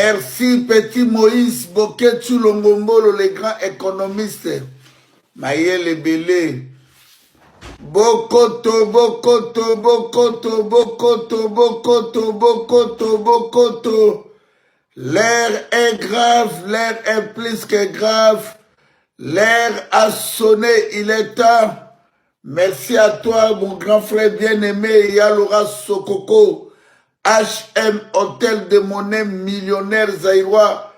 Merci, petit Moïse Boketu Longombolo, le grand économiste. Mayele Belé. Bokoto, Bokoto, Bokoto, Bokoto, Bokoto, Bokoto, Bokoto. L'air est grave, l'air est plus que grave. L'air a sonné, il est temps. Merci à toi, mon grand frère bien-aimé, Yalora Sokoko, HM Hôtel de Monnaie millionnaire Zaïrois.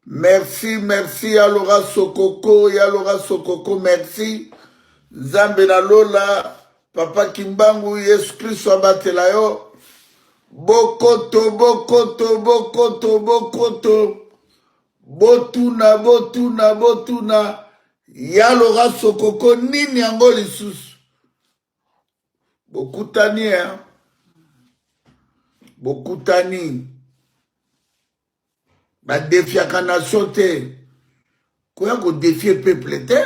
Merci, merci, Yalora Sokoko, merci. Zambena Lola, Papa Kimbangu, Yesu Christ Wabatelayo. Bokoto, Bokoto, Bokoto, Bokoto. Botuna, Botuna, Botuna. Yalora Sokoko, nini yango lisusu. Bokutani, hein. Bokutani. Ba défiaka nation te. Koya ko défier peuple te.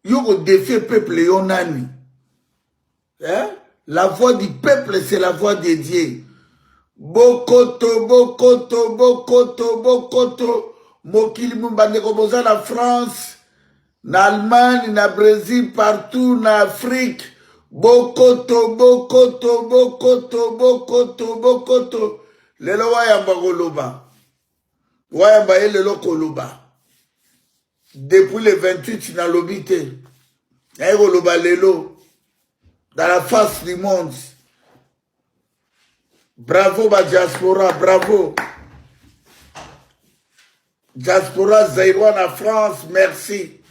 Yo ko défier peuple yonani. Hein? La voix du peuple, c'est la voix de Dieu. Bokoto, Bokoto, Bokoto, Bokoto. Mokili Mumbande Koboza la France, na Allemagne, na Brésil, partout, na Afrique. Bokoto, Bokoto, Bokoto, Bokoto, Bokoto. Lelo wayamba koloba. Wayamba ye lelo koloba. Depuis le 28, na lobité. Aye koloba lelo. Dans la face du monde. Bravo, ma diaspora, bravo. Diaspora Zaïrois en France, merci.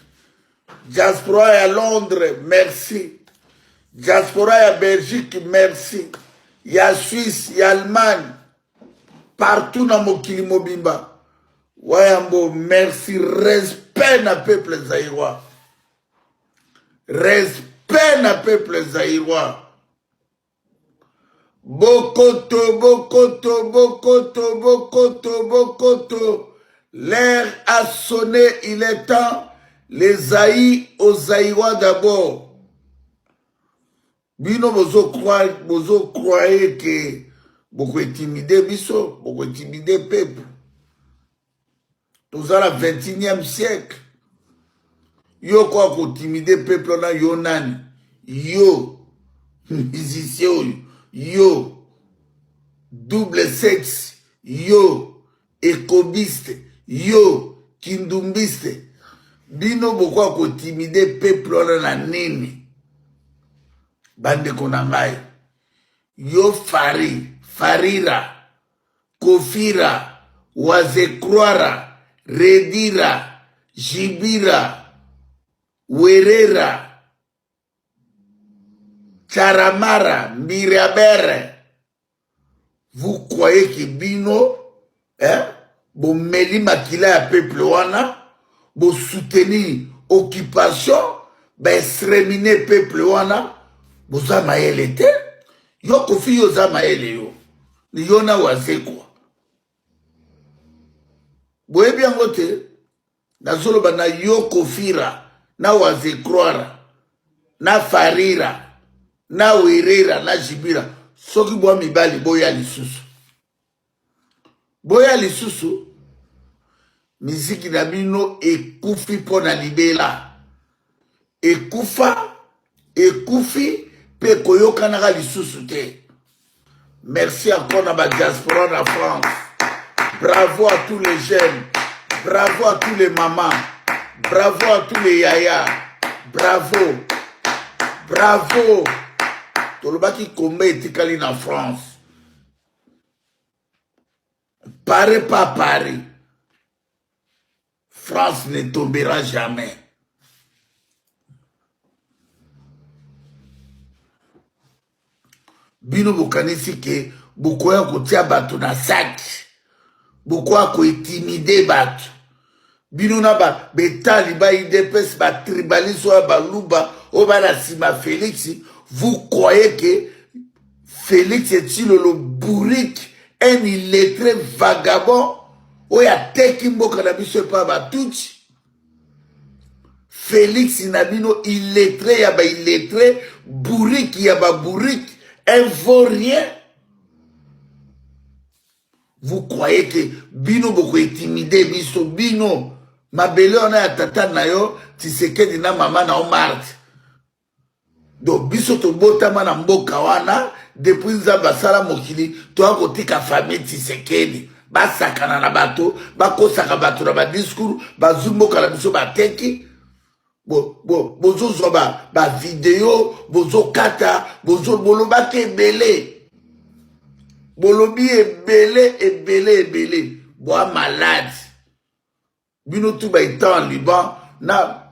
Diaspora à Londres, merci. Diaspora à Belgique, merci. Il y a Suisse, il y a Allemagne. Partout dans mon Kilimobimba. Wayambo, merci. Respect na peuple Zaïrois. Respect na peuple Zaïrois. Bokoto, Bokoto, Bokoto, Bokoto, Bokoto. L'air a sonné, il est temps. Les Zaï aux Zaïrois d'abord. Bino bozo croyez que beaucoup intimider biso, beaucoup intimider peuple. Nous allons au 21e siècle. Yo quoi qu'on intimider peuple on a yonan. Yo, musicien, yo, double sexe, yo, écobiste. Yo, kindumbiste, bino bokwa ko timide peuple na nini. Bande konangai. Yo farira, kofira, wazekroara, redira, jibira, werera, charamara, mbirabere. Vous croyez que bino, hein? Bon meli makila ya peuple wana, bon soutenir occupation, ben exterminer peuple wana, bon za maele te, yo kofi yo za maele yo, ni yo na waze kwa. Boye biango te, na zolo ba na yo kofira, na waze croire, na farira, na werera, na jibira, soki boa mibali boya lisusu. Boya lisusu, miziki na bino ekufi pona libela. Ekufi pe koyokanaka lisusu te. Merci encore na ba diaspora na France. Bravo à tous les jeunes. Bravo à tous les mamans. Bravo à tous les yaya. Bravo. Bravo. Tolobaki kombe etikali na France. Pareil pas Paris. France ne tombera jamais. Bino bokanisi ke bokoya kotia bato na sac. Bokoya ko intimider bato. Bino na ba betali ba IDPS ba tribalisme ba luba o ba la sima Félix. Vous croyez que Félix est-il le bourrique, un illettré vagabond? Oya teki mboka na biso pa batuchi. Félix Nabino illettré ya ba illettré, bourrique ya ba bourrique, un vaurien. Vous croyez que bino boko intimidé biso bino mabele on a tata na yo Tshisekedi na mama na Omar. Donc biso to botama na mboka wana depuis nzamba sala mokili to akotika famille Tshisekedi basakana na bato bakosaka bato na ba discours bazumboka na biso bateki bozo ba vidéo bozo kata bozo boloba ke belé. Bolobi ebele bois malade bino tout ba étant en Liban na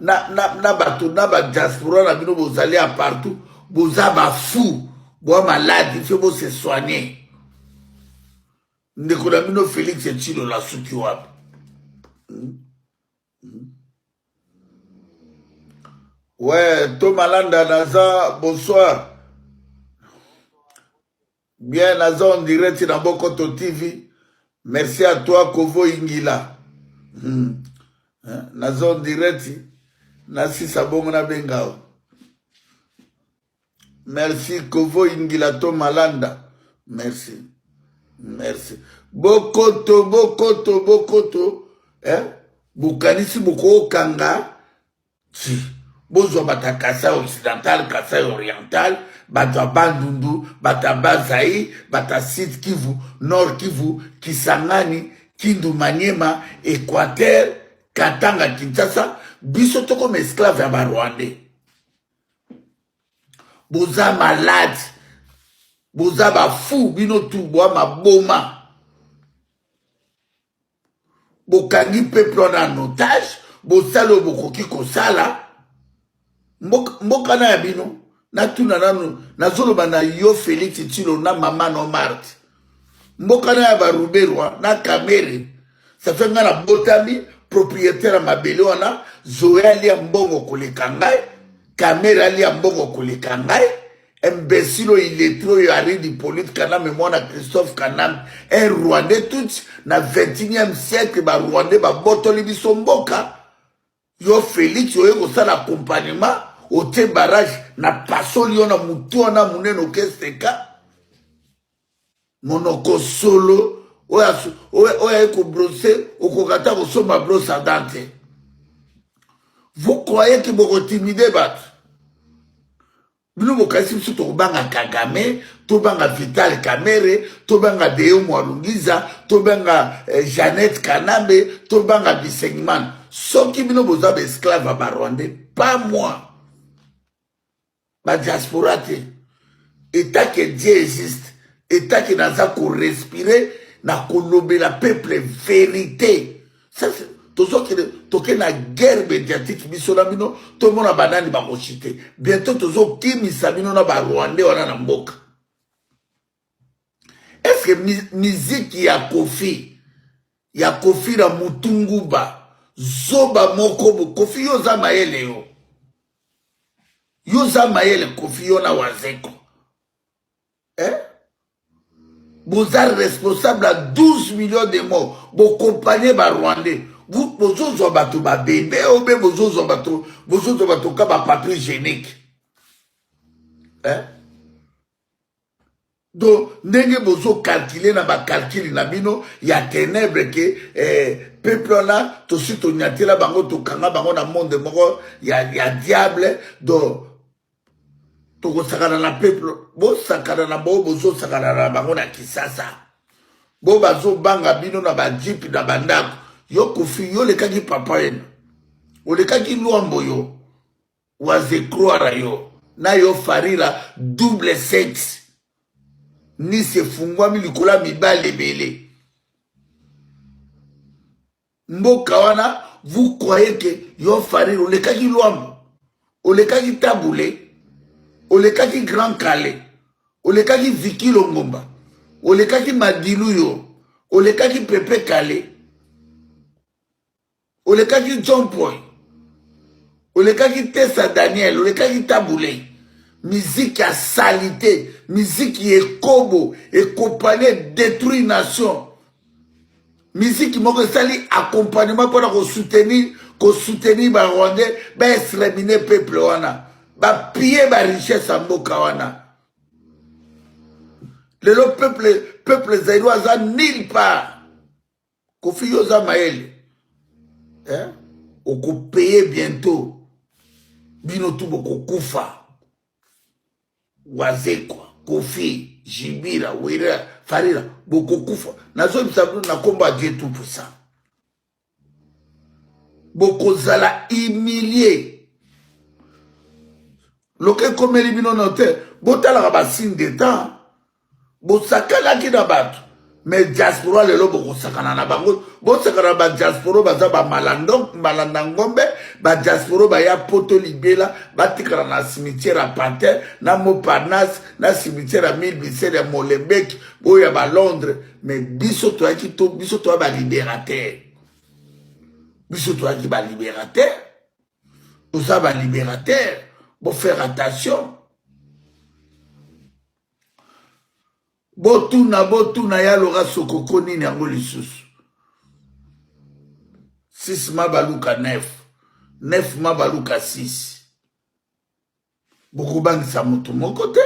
bato na ba diaspora na bino bozali à partout boza ba fou bois malade il faut se soigner ndeko na bino Félix Tshilo la suki wapi ouais Thomas Landa Naza bonsoir. Bien, Naza en direct dans Bokoto TV. Merci à toi, Kovo Ingila. Naza en direct. Nasi Sabongona Bengao. Merci, Kovo Ingila to Malanda. Merci. Merci. Bokoto. Bukanisi Boko Kanga. Bozo bata Kasai occidental, Kasai oriental. Bata Bandundu, bata Bazaï, bata Sud Kivu, Nord Kivu, Kisangani, Kindu Maniema, Équateur, Katanga, Kinshasa, bisoto comme esclave à Rwandais. Boza malade, boza ba fou, binotu, boa ma boma. Bokangi peuple en otage, bosalo bokoki kosala, mbokana ya bino. Na tuna nanu na zoloba na yo Félix Tshilo na mama no Marthe mboka na ya baruberwa na kamere ça fait nga na botami propriétaire mabele wana Zoé ali ya mbongo koleka ngai kamere ali ya mbongo koleka ngai imbécile illettré yo ari di Hippolyte Kanam mwana Christophe Kanam un Rwandais tout na 21e siècle ba Rwandais ba botoli biso mboka yo Félix yo kosala accompagnement ote barrage na pasoli ona mutu ona muneno kesteka monoko solo oya eko brosser okokata kosomba brosse à dents. Vous croyez que vous intimidez bat bino bokasi biso tokobanga Kagame tobanga Vital Kamerhe tobanga Deo Mwalungiza tobanga Jeannette Kanambe tobanga Bisengman soki bino boza ba esclave ba Rwandais pas moi. La diaspora, état que Dieu existe, état que naza ko respirer, na kolobé la peuple vérité. Ça c'est tout ça que na guerre médiatique biso na bino, tout le monde a banani ba kochite. Bientôt tout ça kimi sabino na ba Rwandais wana na mboka. Est-ce que musique ya Kofi na Mutunguba, zoba moko Kofi yo za maele yo. Yoza Mayele Kofi Yona Wazeko. Vous êtes responsable à 12 millions de morts. Vous compagnie ba Rwandais. Vous avez bateau ba bébé ou bien vous avez bateau comme papier hygiénique. Donc, nenge bozo calculer na ba calcul na bino ya ténèbres que peuple là to sito nyatela bango to kanga bango na monde moko ya diable donc toko sakana na peuple bo sakana na bo bozo sakana na bango na Kisasa bo bazo banga bino na ba jeep na bandako yo Kofi yo le kaki papa eno o le kaki luambo yo waze croire yo na yo farira double sexe ni se fungwami likola mibale bele mboka wana vous croyez que yo farira o le kaki luambo o le kaki taboulé o le kaki Grand Calais o le kaki Viki Longomba o le kaki Madilu yo o le kaki Pepe Calais o le kaki John Paul o le kaki Tessa Daniel o le kaki taboulé musique à salité musique est kobo et compagnie détruit nation musique moko sali accompagnement pour soutenir ba Rwandais ba exterminer peuple wana ba piller ba richesse en mboka wana le peuple peuple zaïrois aza nulle part. Kofi yoza maele. Hein? Oko payer bientôt. Bino tout boko kufa. Wazekwa, Kofi, Jibira, Wira, Farira, boko kufa. Nazo bisabou na komba Dieu tout puissant. Boko zala humilié. Loke komeli bino note, botala ba signe d'état. Bosakala ki na bato. Mais diaspora lelo boko sakana na bango. Bosakana ba diaspora baza ba malandangombe, ba diaspora ba ya poto libela, ba tikana na cimetière à Pater, na Montparnasse, na cimetière à Milbisser ya Molenbeek, boya ba Londres, mais biso to aki to biso to ba libérateur. Biso to aki ba libérateur. Osa ba libérateur. Bon faire attention. Botuna ya lora sokoko nini yango lisusu. 6 mabaluka 9. 9 mabaluka 6. Bokobangisa moto moko te.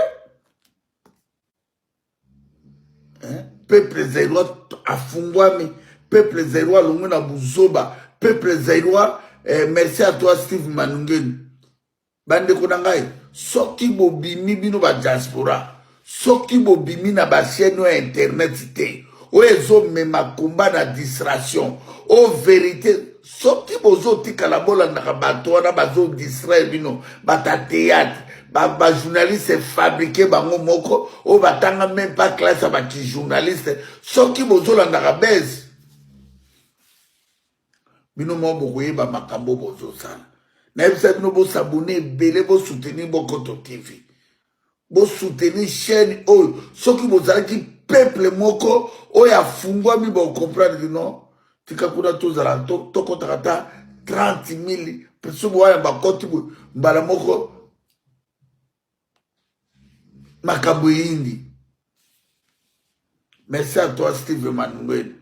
Peuple zaïrois afungwami. Peuple zaïrois longo na buzoba. Peuple zaïrois, merci à toi Steve Manungeni. Bande konangai, soki bobimi bino ba diaspora. Soki bobimi na ba chaîne internet te. O ezo mema komba na distraction. O vérité, soki bozo tikala bolanda bato wana bazo distraire bino, bata théâtre, ba journaliste fabriqué bango moko, o batanga même pas classe ba ki journaliste. Soki bozo landa base. Bino mo bokoye ba makambo bozo sala. Na ebisa bino bo s'abonner belé bo soutenir Bokoto TV. Bo soutenir chaîne oyo soki bozalaki peuple moko oyo afungwa mi bo comprendre non tika kuna tozala tokotaka ta 30 000 peso boya bakoti mbala moko makambo yindi. Merci à toi Steve Manungeni.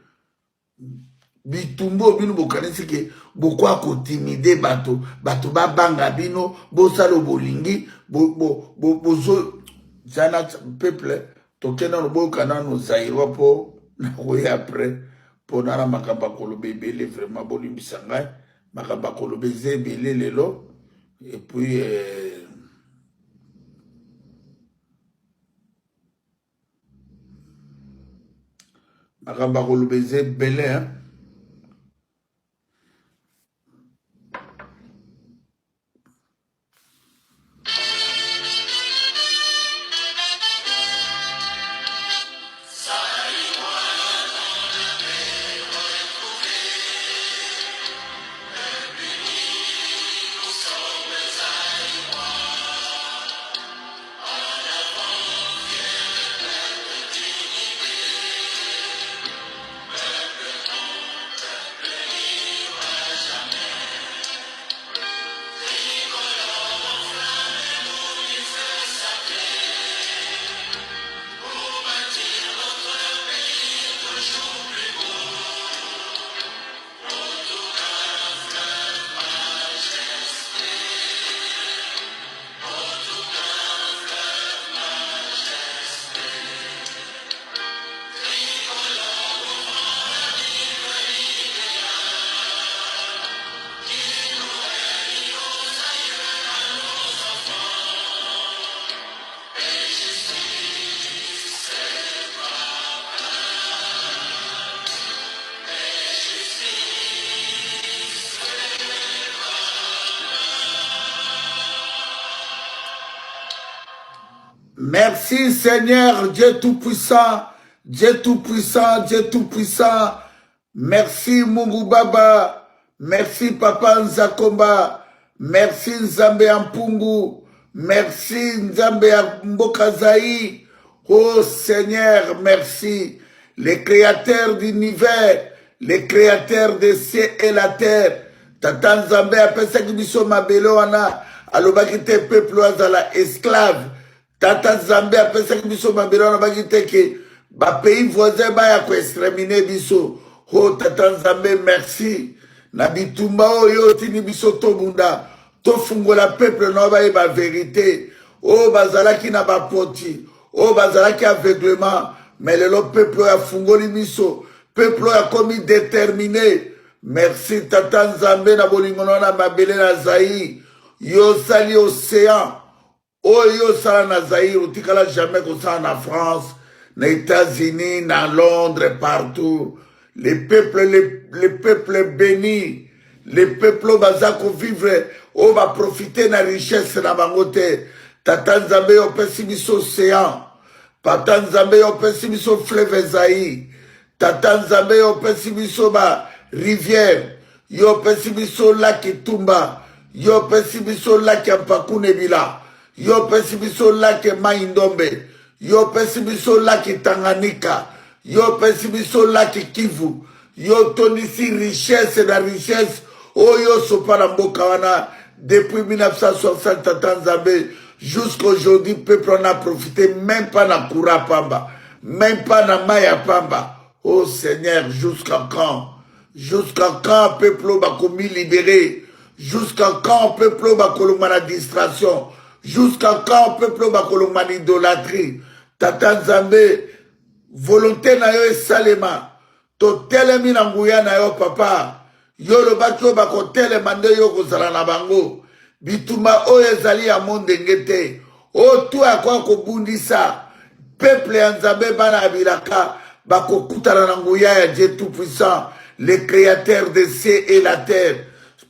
Bitumbo bino bokanisi ke bokwa ko timide bato ba banga bino bosalo bolingi bozo jana peuple tokena no bokana no zaïrois po na koya après po na makamba kolobe belé vraiment bolimbisa ngai makamba kolobe zebele lelo et puis makamba kolobe zebele hein. Merci Seigneur, Dieu Tout-Puissant, Dieu Tout-Puissant, Dieu Tout-Puissant. Merci Mungu Baba, merci Papa Nzakomba, merci Nzambe Ampungu, merci Nzambe Mbokazaï. Oh Seigneur, merci. Les créateurs d'univers, les créateurs des cieux et la terre. Tata Nzambe apesa kibiso mabelo wana, alobaki te peuple azala esclave. Tata Zambé a pensé que biso mabelo na bagite ke ba pays voisin ba ya ko exterminer biso. Oh Tata Zambé merci. Na bitumba oyo tini biso to bunda. To fungola peuple na ba vérité. Oh bazalaki na ba poti. Oh bazalaki aveuglement. mais le peuple a fungoli miso, peuple a commis déterminé. Merci Tata Nzambe na bolingono na mabele na Zaïre. Yo sali océan. Oh yo sala na Zaïre, utikala jamais comme ça en France, aux États-Unis, dans Londres, partout. Les peuples bénis, les peuples bazako vivre, on va profiter de la richesse na bangote. Tata Nzambe yo pesi biso océan. Tata Nzambe yo pesi biso fleuve Zaïre. Tata Nzambe yo pesi biso ba rivière. Yo pesi biso lac Tumba. Yo pesi biso lac Ampakune Bila. Yo pesi biso lac Maindombe. Yo pesi biso lac Tanganyika. Yo pesi biso lac Kivu. Yo tonisi richesse na richesse. Oyo sopa na mboka wana depuis 1960 Tata Nzambe. Jusqu'aujourd'hui, peuple en a profité, même pas dans Koura Pamba, même pas dans Maya Pamba. Oh Seigneur, jusqu'à quand? Jusqu'à quand, peuple va commis libéré? Jusqu'à quand, peuple va colomber la distraction? Jusqu'à quand, peuple va colomber l'idolâtrie? Tata Nzambe, volonté na yo esalema. To telemi na nguya na yo papa. Yo lo bakyo bako telema nde yo kozala na bango. Bituma oyo ezali ya monde ngete. O tu akwa kobundisa. Peuple ya Nzambe bana abilaka. Bako kutana na nguya ya Dieu tout puissant. Le créateur des cieux et la terre.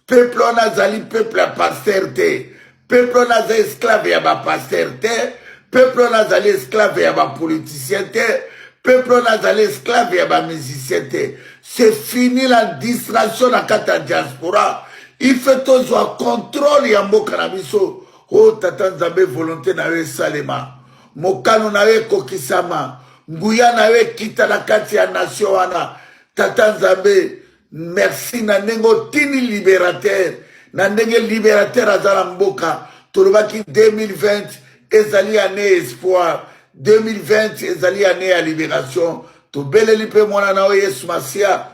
Peuple on azali peuple ya pasteur te. Peuple on azali esclave ya ba pasteur te. Peuple on azali esclave ya ba politicien te. Peuple on azali esclave ya ba musicien te. C'est fini la distraction na kata diaspora. Il fait tous un contrôle ya mboka na biso. Oh Tata Nzambe volonté na we salema. Mokano na we kokisama. Nguya na we kita na kati ya nation wana. Tata Nzambe, merci na nengo tini libérateur. Na ndenge libérateur azala mboka. Tolobaki 2020 ezali année espoir. 2020 ezali année ya libération. Tobele lipe mwana na o Yesu Masia.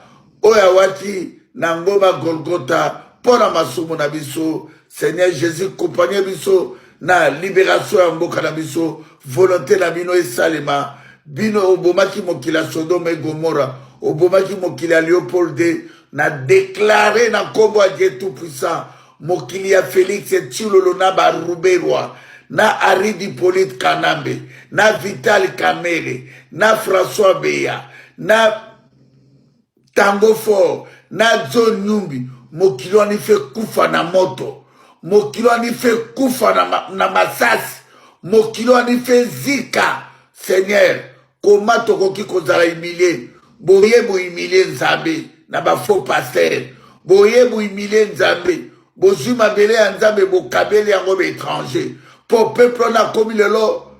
Oya wati na ngoma Golgotha. Pour la masumu na biso, Seigneur Jésus, compagnie biso, na libération ya mboka na biso, volonté na bino esalema, bino obomaki mokila Sodome et Gomorra, obomaki mokila Léopold II, na déclaré na kombo a Dieu tout puissant, mokili ya Félix et Tshilolo na Baruberwa, na Aridi Hippolyte Kanambe, na Vital Kamere, na François Beya, na Tango Fort, na John Nyumbi, mokili wani fe kufa na moto, mokili wani fe kufa na masasi, mokili wani fe zika. Seigneur, koma tokoki kozala humilie, boye bo humilie Nzambe na ba faux pasteur, boye bo humilie Nzambe, bozwi mabele ya Nzambe bo kabeli yango be étranger, po peuple na komi lelo,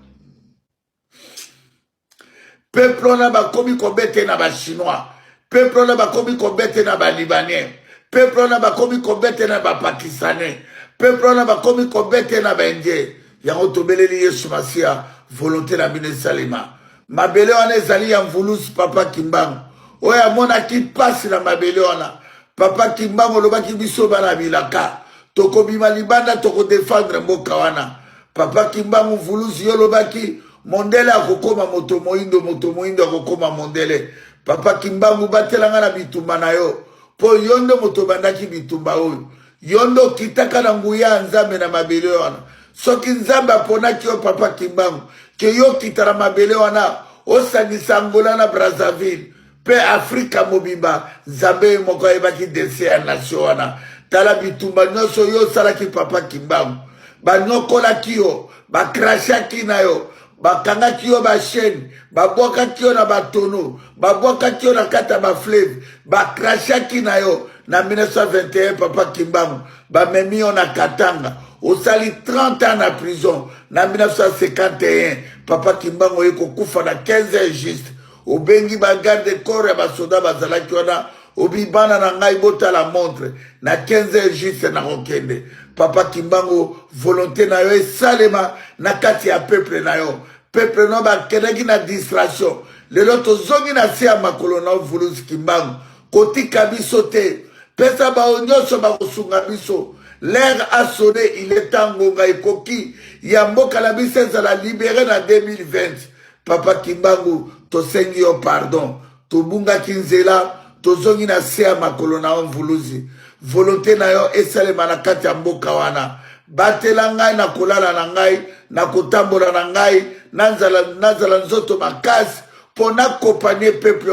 peuple na ba komi kobete na ba chinois, peuple na ba komi kobete na ba libanais, peuple na bakomi kobete na ba pakistanais, peuple na bakomi kobete na ba indien. Yango tobeleli Yesu Masia, volonté na bino salima. Mabele wana ezali ya mvulusi papa Kimbangu. Oya mona ki pasi na mabele wana. Papa Kimbangu lobaki biso bana bilaka. Toko bima libanda toko défendre mboka wana. Papa Kimbangu mvulusi yo lobaki mondele akokoma moto moindo akokoma mondele. Papa Kimbangu batelanga na bitumba na yo. Po yondo moto bandaki bitumba oyo. Yondo kitaka na nguya Nzambe na mabele wana. Soki Nzambe aponaki yo Papa Kimbangu. Ke yo kita na mabele wana. Osangisa Angola na Brazzaville. Pe Afrika mobimba. Nzambe moko ebaki dese ya nation wana. Tala bitumba nyonso yo salaki Papa Kimbangu. Banyokolaki yo. Bakrashaki na yo. Bakangaki yo ba chaîne, babwakaki yo na batono, babwakaki yo na kata ba fleuve, bakrashaki na yo na 1921 Papa Kimbangu, bamemi yo na Katanga, osali 30 ans na prison, na 1951 Papa Kimbangu yeko kufa na 15 ans juste, obengi ba garde corps ya basoda bazalaki wana, obibana na ngai bota la montre, na 15 ans juste na rokende. Papa Kimbangu, volonté na yo esalema na kati ya peuple na yo. Peuple no ba keneki na distraction. Lelo tozongi na se ya makolo na vulusi Kimbangu. Kotika biso te. Pesa ba onyoso ba kosunga biso. L'air a sonné, il est temps ngonga ekoki. Ya mboka la biso ezala libéré na 2020. Papa Kimbangu, tosengi yo pardon. Tobunga kinzela, tozongi na sea makolo na mvuluzi. Volonté na yo esalema na kati ya mboka wana. Batela ngai na kolala na ngai, na kotambola na ngai, nazala nzoto makasi, pour accompagner le peuple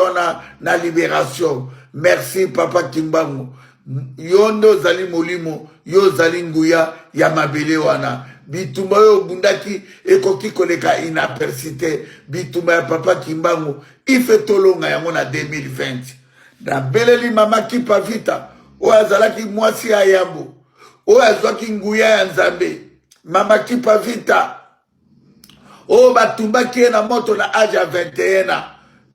na libération. Merci Papa Kimbangu. Yondo zali molimo, yo zali nguya ya mabele wana. Bitumba yo bundaki ekoki koleka inapercité. Bitumba ya Papa Kimbangu ife tolonga yango na 2020. Na beleli mama kipa vita. O azalaki mwasi ya yambo. O azwaki nguya ya nzambe. Mama kipa vita. O batumba kie na moto na age ya 21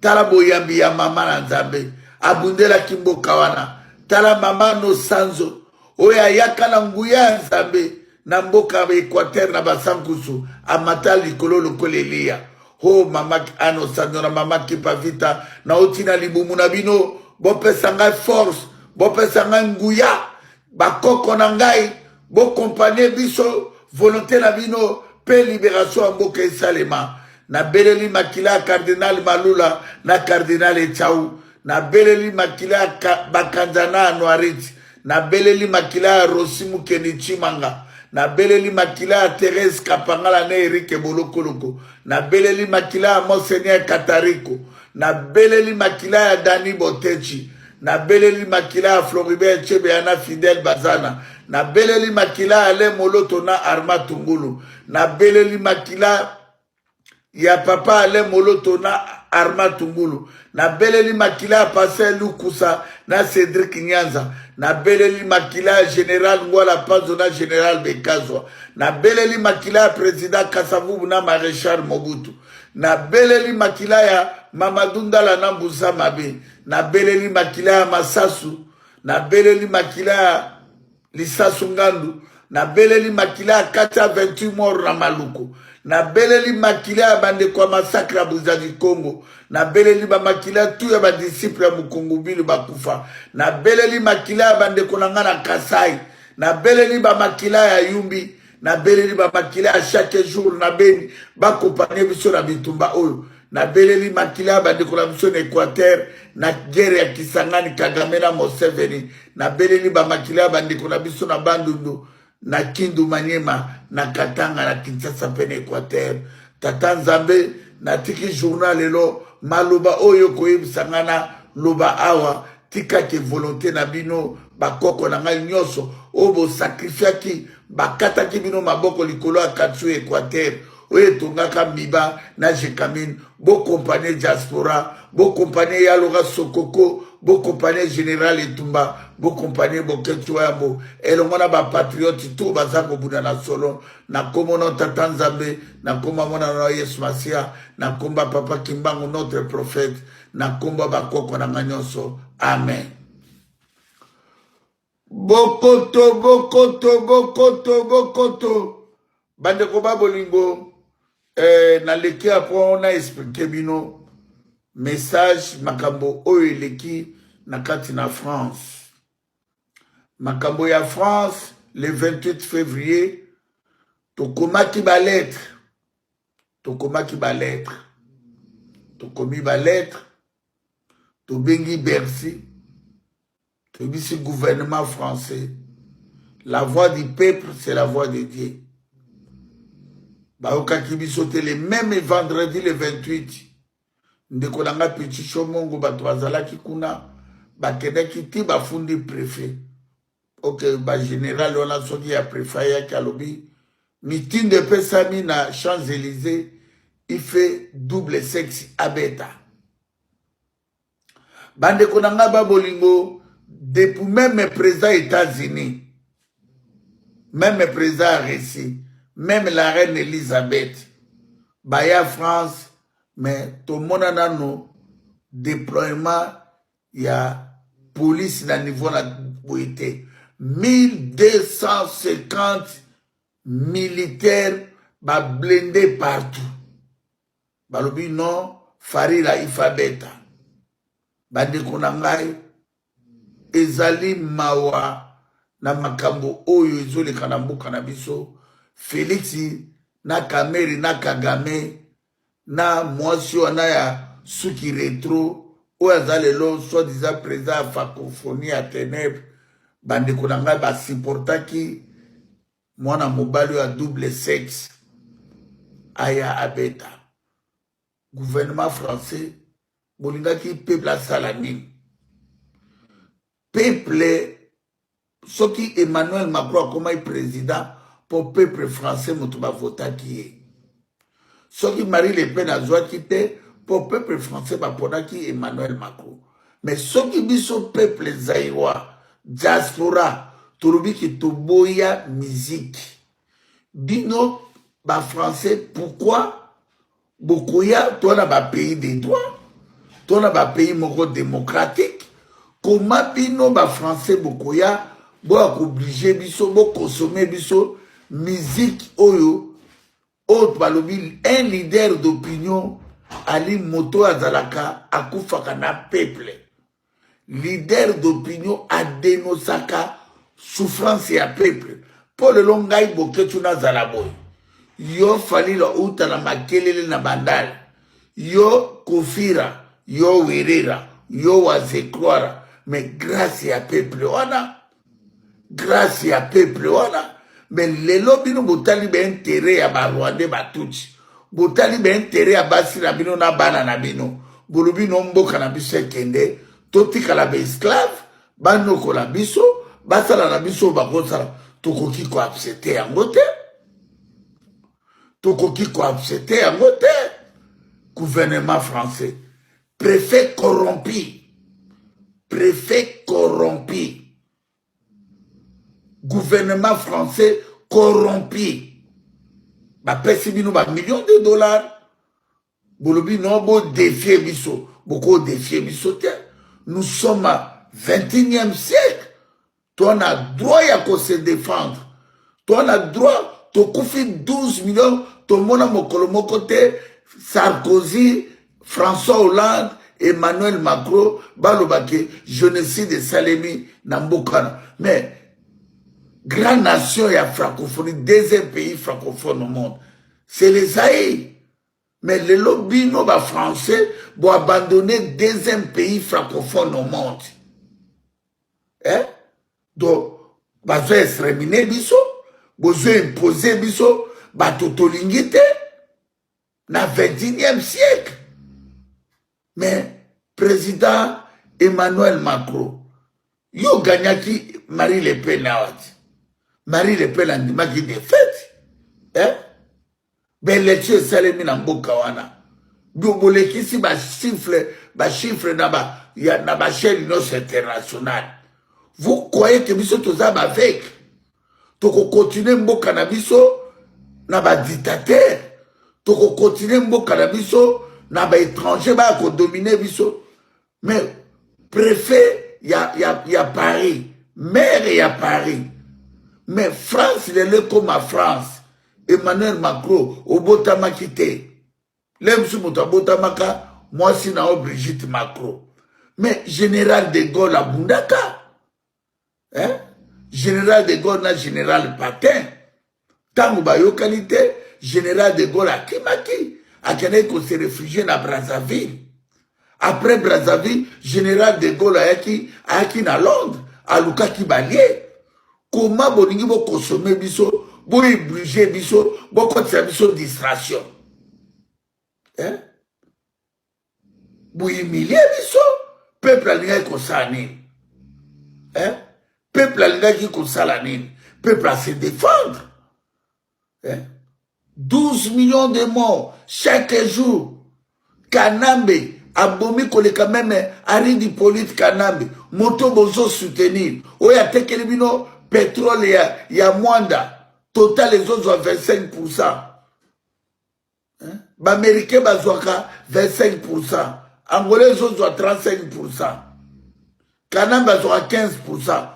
tala boyambi ya mama na nzambe abundela kimboka wana tala mama no sanzo oya yaka na nguya ya nzambe na mboka ya Equateur na basankusu amata likolo lokolelia ho mama ano sanzo na mama kipa vita na otina libumu na bino bopesa ngai force bopesa ngai nguya bakoko na ngai bokompanie biso volonté na bino pe libération en mboka esalema na beleli makila cardinal Malula na cardinal Echau na beleli makila bakanzana Noiriti na beleli makila Rosimu Kenichimanga na beleli makila Thérèse Kapangala na Eric Bolokoloko na beleli makila Monseigneur Katariko na beleli makila Dani Botechi na beleli makila Floribert Chebeana Fidel Bazana na beleli makila Ale Moloto na Arma Tungulu na beleli makila ya papa Ale Moloto na Arma Tungulu na beleli makila Pascal Lukusa na Cédric Nyanza na beleli makila Général Ngwala Panzo na Général Bekazwa na beleli makila Président Kasavubu na Maréchal Mobutu na beleli makila ya Mamadou Ndala na Mbusa Mabe na beleli makila ya Masasu na beleli makila ya Lisasu Ngandu na beleli makila ya Kata 28 mort na Maluku na beleli makila ya bande kwa masakra Buzaki Kongo na beleli ba makila tu ya ba disciple ya Mukongo Bilu bakufa na beleli makila ya bande konanga na Kasai na beleli ba makila ya Yumbi na beleli ba makila ya chaque jour na Beni bakopane biso na bitumba oyo na beleli makila ya bande konanga biso na Equateur na guerre ya Kisangani Kagame na Museveni na beleli ba makila ya bande konanga biso na Bandundu na Kindu Maniema na Katanga na Kinshasa pene Equateur tata Nzambe na tiki journal lelo maloba oyo koyebisangana loba awa tika ke volonté na bino bakoko na ngai nyonso obo sacrifiaki bakataki bino maboko likolo ya katsu Equateur oyo tongaka miba na Jekamine bo compagnie diaspora bo compagnie Yaloga Sokoko bo compagnie Général Etumba bo compagnie Boketu Yambo elongona ba patriote tout bazako buna na solo na komono tata Nzambe na komba mona na Yesu Masia na komba Papa Kimbangu notre prophète na komba bakoko na nganyonso amen. Bokoto bokoto bokoto bokoto bande ko babolingo na leki apo on a expliqué bino message makambo oyo eleki na kati na France makambo ya France le 28 février tokomaki ba lettre tokomi ba lettre tobengi Bercy tobisi gouvernement français la voix du peuple c'est la voix de Dieu. Baokaki biso te le même vendredi le 28 ndeko nanga Petit Chomongo bato bazalaki kuna bakendaki ti bafundi préfet ok ba général wana soki ya préfet ya kalobi meeting de pesami na Champs-Élysées il fait double sexe abeta bandeko nanga babolingo depuis même président États-Unis même président Russie même la reine Elisabeth Baya France mais tout le monde a nos déploiement il y a police dans le niveau de la 1250 militaires blindés partout balobi non farira ifabeta bande konangai ezali mawa na makambo oyo ezoleka na mboka na biso Félix na Kameri na Kagame na mwasi wana ya suki retro oyo aza lelo soi-disant président ya francophonie ya ténèbre bandeko na ngai basupportaki mwana mobali oyo ya double sexe aya abeta gouvernement français bolingaki peuple asala nini peuple soki Emmanuel Macron akomaki président pour peuple français moto bavotaki ye soki Marie Le Pen azwaki te pour peuple français baponaki Emmanuel Macron mais soki biso peuple zaïrois diaspora tolobi ki toboya musique bino ba français pourquoi bokoya tona ba pays des droits tona ba pays moko démocratique comment bino ba français bokoya bo obligé biso bo consommer biso musique oyo autre balobi un leader d'opinion ali moto azalaka akufaka na peuple leader d'opinion adenosaka souffrance ya peuple pour le longai boketu na zalaboy yo falila uta na makelele na bandali yo kofira yo werera yo wazekroara mais grâce ya peuple wana grâce ya peuple wana mais lelo bino botali be intérêt ya ba Rwandais batuchi botali be intérêt ya basi na bino na bana na bino bolobi no mboka na biso ekende totikala be esclave banokola biso basala na biso bakosala tokoki ko accepter yango te tokoki ko accepter yango te gouvernement français préfet corrompu gouvernement français corrompu bapesi bino ba millions de dollars bolobi non bo défier biso boko défier biso te nous sommes à 21e siècle toi on a droit à se défendre toi on a droit to kufi 12 millions to mona mokolo moko te Sarkozy François Hollande Emmanuel Macron balobake génocide de Salemi na mbokana mais grande nation et francophonie, deuxième pays francophone au monde, c'est les Zaïre. Mais les lobbies français vont abandonner deuxième pays francophone au monde. Hein? Donc, besoin exterminer biso, besoin imposer biso, batotolingite, na 21e siècle. Mais, président Emmanuel Macron, yo gagnaki Marie Le Pen nawati. Marie Le Pen andimaki défaite. Hein? Ben l'élection salemi na mboka wana. Bolekisi ba chiffre na ba chaîne internationale. Vous croyez que biso tozaba avec? Toko continuer mboka na biso na ba dictateur. Toko continuer mboka na biso na ba étranger ba ko dominer biso. Mais préfet y a Paris, maire y a Paris. Mais France, il est comme à France. Emmanuel Macron, au Botamakite. L'aime sous Botamaka, moi si na Brigitte Macron. Mais Général de Gaulle à Bundaka. Hein? Général de Gaulle na Général Patin. Tango bayo qualité, Général de Gaulle à Kimaki. A qu'on se réfugié na Brazzaville. Après Brazzaville, Général de Gaulle a qui na Londres, à Luka Kibalier. Comment boningi bo consommer biso, bo ébruger biso, bo kontia biso distraction. Hein? Bo humilier biso, peuple alinga ko sani. Hein? Peuple alinga ki ko salani, peuple à se défendre. Hein? 12 millions de morts chaque jour. Kanambe abomi koleka même Aridi Polite Kanambe, moto bozo soutenir. Oya tekeli bino pétrole ya Mwanda, total les autres ont 25%. Hein? Américains bazouaka 25%. Angolais les autres ont 35%. Kanam bazouaka 15%.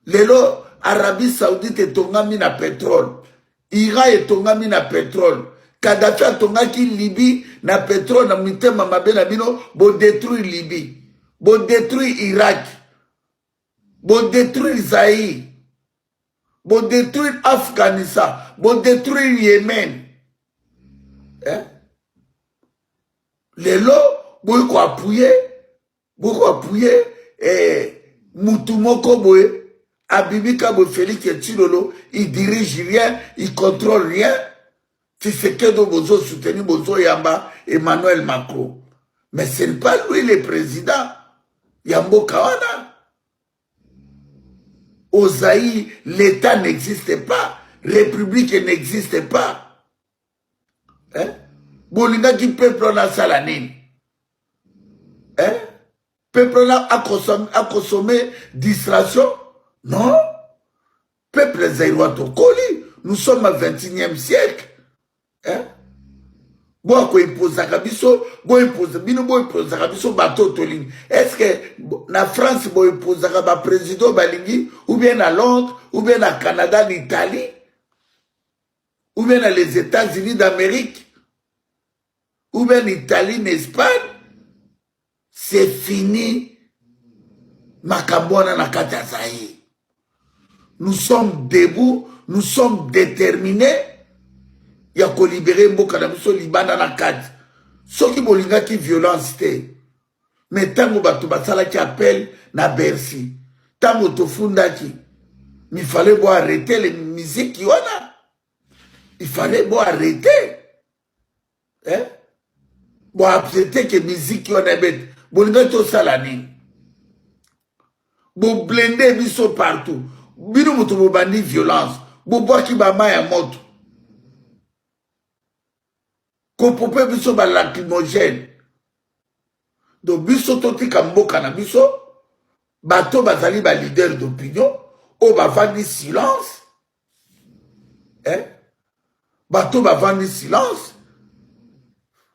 Lelo Arabie Saoudite est tongami na pétrole. Iran est tongami na pétrole. Kadhafi a tongaki Libye na pétrole na mitema mabe na bino bo détruire Libye. Bo détruire Irak. Bo détruire Zaïre. Bon détruire Afghanistan, bon détruire Yémen. Hein? Lelo, boy ko appuyer mutu moko boye, Abibika bo Félix Tshilolo, il dirige rien, il contrôle rien. Tshisekedi bozo soutenir bozo yamba Emmanuel Macron. Mais ce n'est pas lui le président. Yambo Kawana. Ozaï, l'État n'existe pas. République n'existe pas. Hein? Bolinga qui peuple na salanine. Hein? Peuple a consommé distraction. Non. Peuple zaïrois tokoli. Nous sommes au XXIe siècle. Hein? Bon, quoi impose biso, bon impose, bino bon impose biso bateau toling. Est-ce que na France bon impose ba président balingi, ou bien à Londres, ou bien à Canada, l'Italie, ou bien les États-Unis d'Amérique, ou bien l'Italie, l'Espagne, c'est fini. Makabwana na katasaï. Nous sommes debout, nous sommes déterminés. Il y a qu'à libérer Mboka na biso libanda na kati. Soki bolinga ki violence te. Mais tango bato basala ki appel na Bercy. Tango tofunda ki. Il fallait bon arrêter les musiques qui wana. Il fallait bon arrêter. Hein? Bon accepter que musique qui wana bête. Bolinga to salani. Bon blender biso partout. Bino moto bo bandi violence. Bo bois ki ba ya moto. Kopopé biso ba lacrymogène. Donc biso toti kamboka na biso bato bazali ba leader d'opinion o ba vandi silence. Hein? Bato ba vandi silence.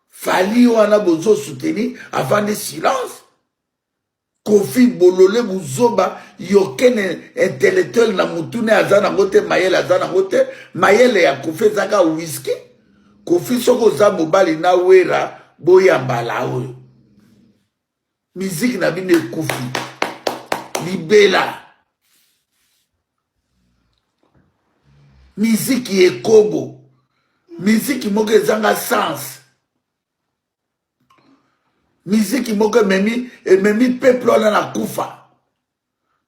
Fali wana bozo soutenir avant de silence. Kofi bolole buzoba yokene intellectuel na mutune azana ngote mayele azana ngote mayele ya kofi zaka whisky. Kofi soko za mobali na wera boya mbala oyo. Musique na bine kofi. Libela. Musique ekobo. Musique moke zanga sens. Musique moke memi peuple on na kufa.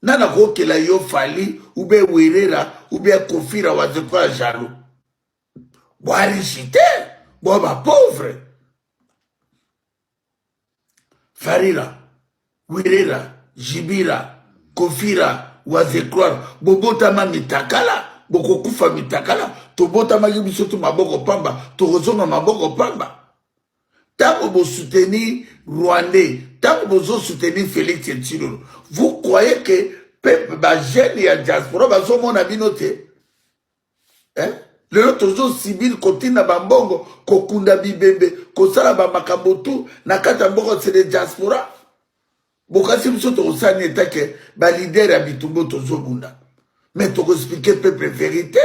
Nana kokela yo fali ube werera ube kofira wazekwa jalo. Boari chité, boba pauvre. Farira, Wirera, Jibira, Kofira, Wazekroar, Bobotama mitakala, Bokokufa mitakala, Tobotama gibisoto maboko pamba, Torozoma maboko pamba. Tant que vous soutenez Rwandais, tant que vous soutenez Félix Tshilolo, vous croyez que peuple jeune et diaspora va son mon ami noté? Hein? Le autre civil côté na bambongo kokunda bibembe kosala ba makabotu na kata mboko c'est les diaspora bokasi biso to osani etake ba leader ya bitumbo tozobunda mais to expliquer peuple vérité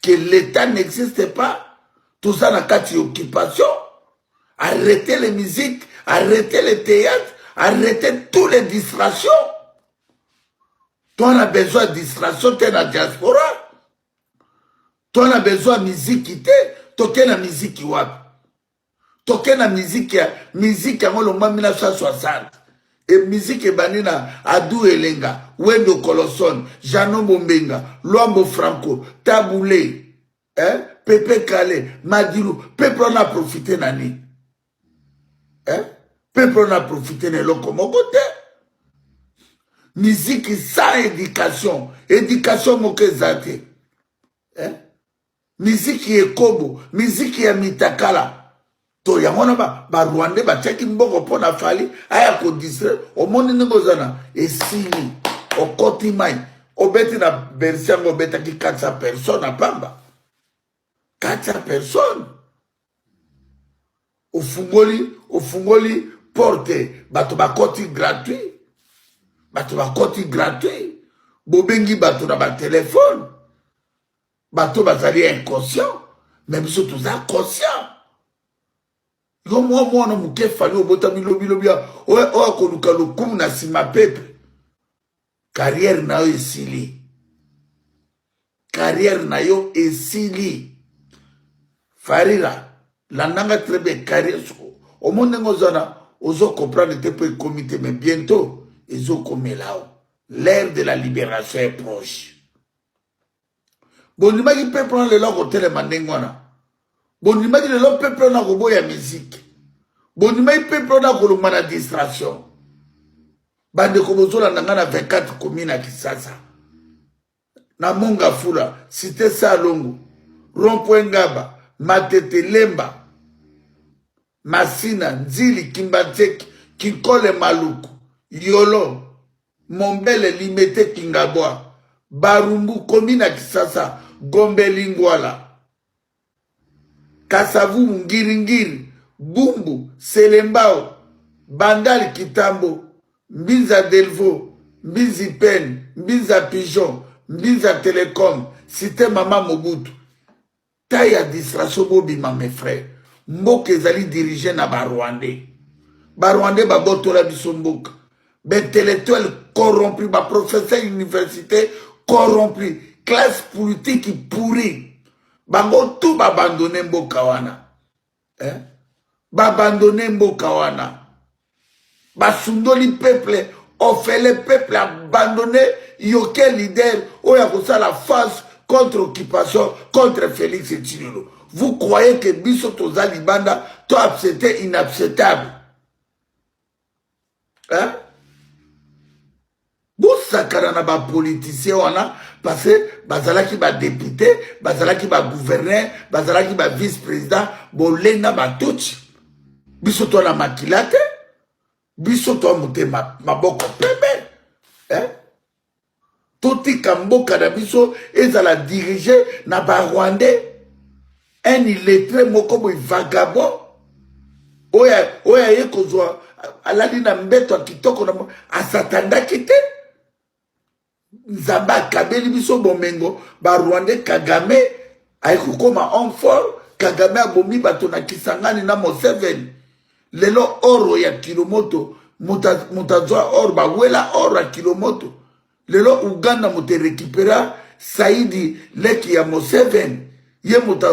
que l'état n'existe pas tout ça na kati occupation. Arrêtez les musiques, arrêtez les théâtres, arrêtez toutes les distractions. Toi on a besoin de distraction t'es na diaspora. Toi, on a besoin de musique qui t'est, toquer la musique qui wapi. Toquer la musique qui a le 1960. Et musique est bannie na Adou Elenga, Wendo Colosson, Jano Bombenga, Luambo Franco, Taboulé, hein, Pepe Kale, Madilou. Peuple on a profité nani. Hein? Peuple on a profité de l'okomokote. Musique sans éducation. Éducation mokezate. Hein? Musique est kobo, musique est mitakala. To yangona ba Rwandais ba tchaki mboko pona fali aya ko disre o moni ngozana esili o koti mai o beti na bersiango beta ki 400 personnes à pamba. 400 personnes. Au fungoli porte bato ba koti gratuit. Bato ba koti gratuit. Bobengi bato na ba téléphone. Bateau bazali inconscient, même si tous inconscient. Moi, on a mouké fallu au botami lobia. Ouais, koluka lo kum na sima pepe. Carrière na yo esili. Carrière na yo esili. Farira, la nanga trebe carrière Au monde ngozana, ozo comprendre te pe comité mais bientôt ils ont comme là. L'ère de la libération est proche. Bon, il m'a dit peuple le logo côté mandengwana. Bon, il m'a dit le peuple na ko boya musique. Bon, il m'a dit peuple na ko mana distraction. Bande ko bozola nangana 24 communes à Kisasa. Na Monga Fula, Cité Salongo, Rond-Point Ngaba, Matete Lemba, Masina, Nzili, Kimbatek, Kinkole Maluku, Yolo, Mombele Limete Kingaboa, Barumbu Komina Kisasa, Gombe Lingwala, Kasavu Ngiringiri, Bumbu, Selembao, Bandali Kitambo, Mbiza Delvo, Mbizi Pen, Mbiza Pigeon, Mbiza Telecom, Cité Mama Mobutu. Taille distraction bobima mes frères. Mboka ezali dirigé na Barwandais. Barwandais babotola biso mboka. Intellectuel corrompu, professeur université corrompu, classe politique pourrie. Bango tout abandonné mboka wana. Abandonné mboka wana. Basundoli peuple, offert le peuple abandonné, yoke leader, oya kosa la face contre occupation, contre Félix Tshisekedi. Vous croyez que biso toza libanda, to accepté inacceptable? Hein? Vous sakana na ba politicien wana, parce que bazalaki ba député, bazalaki ba gouverneur, bazalaki ba vice-président, bolena ba touch. Biso to na makilate. Biso to mute maboko pembe. Toti kamboka na biso ezala dirigé na ba Rwandais. Un illettré moko boy vagabond. Oya ye kozwa alali na mbeto kitoko na asatanda kite. Nzamba kabeli biso bomengo ba Rwandais Kagame ayekukoma homme fort. Kagame abomi bato na Kisangani na Museveni. Lelo oro ya kilomoto mutazwa oro bawela oro ya kilomoto. Lelo Uganda mute récupéra Saidi leki ya Museveni ye muta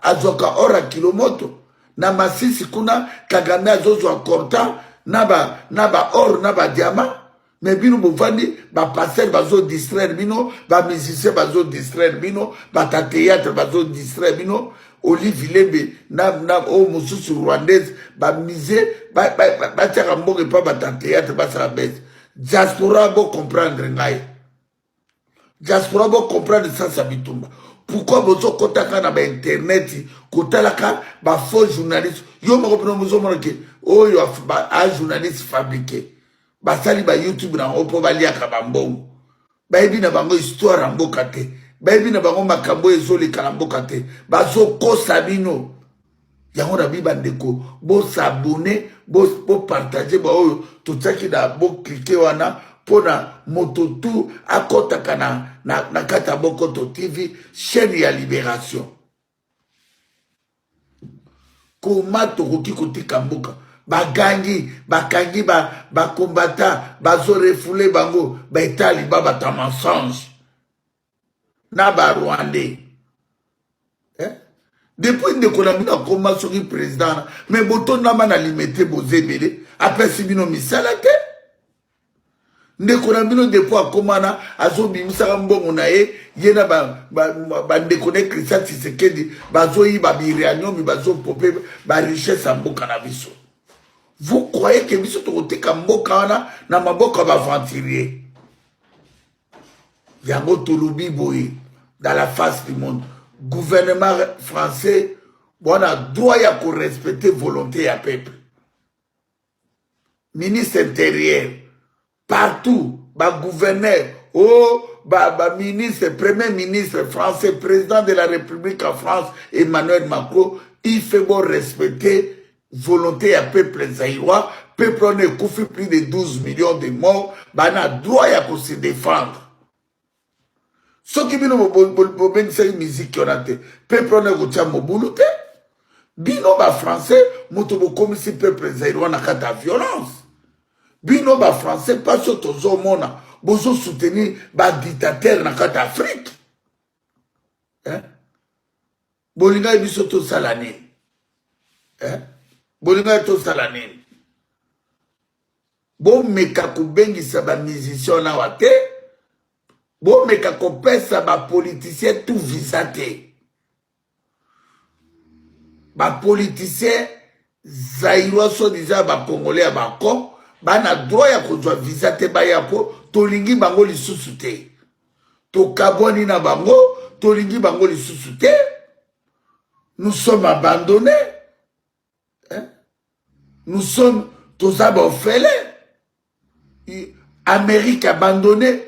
azoka oro ya kilomoto. Na Masisi kuna Kagame azozwa korta naba oro naba diamant. Mais bino bovandi ba passer bazo distraire bino ba musicien bazo distraire bino ba ta théâtre bazo distraire bino. Olive Lembe na o mususu rwandaise ba mise ba tiaka mboke pa ba théâtre ba sa bête. Diaspora bo comprendre ngai. Diaspora bo comprendre ça bitumba. Pourquoi bozo kotaka na ba internet kotalaka ba faux journaliste yo mo ko mozo mo ke o yo a journaliste fabriqué. Ba sali ba YouTube na opo ba liaka ba mbongo. Ba ebi na bango histoire mboka te. Baby na bango makambo ezoli kalamboka te bazo kosa bino yango na bibandeko bo s'abonner bo partager ba oyo totaki na bo cliquer wana pona moto tout akotaka na kata Bokoto TV chaîne ya libération koma tokoki kotika mboka bakangi ba combattant bazo refoulé bango ba etali baba ta mensonge Naba Rwandais. Depuis que nous avons commencé à président, mais boto nama na limité bozebele, après si bino misalate. Ndeko na bino depuis akomana azo bimisa mbongo na yena ba ndekone Christian Tshisekedi bazo yi ba birianyo mi bazo popé ba richesse mboka na biso. Vous croyez que biso to kotika mboka wana na maboka ba aventurier? Yango tolobi boye dans la face du monde. Gouvernement français, on a droit à respecter volonté à peuple. Ministre intérieur, partout, gouverneur, ministre, premier ministre français, président de la République en France, Emmanuel Macron, il fait bon respecter volonté à peuple zaïrois. Peuple on est couffé plus de 12 millions de morts, on a droit à se défendre. Ce qui bino bobengisa musique yonate peuple on gotia mobulute bino ba français moto bokomisi peuple zaïrois na kata violence bino ba français pas soto zomona bozo soutenir ba dictateur na kata Afrique bolinga biso to salani bolinga tosala nini bomeka kobengisa bamusicien awa te bomeka kopesa bapoliticien tout visa te bapoliticien zairwa soi-disant bakongolais ya bako bana droit ya kozwa visa te baya po tolingi bango lisusu te tokabwani na bango tolingi bango lisusu te nous sommes abandonnés hein? Nous sommes tous orphelins. Amérique abandonné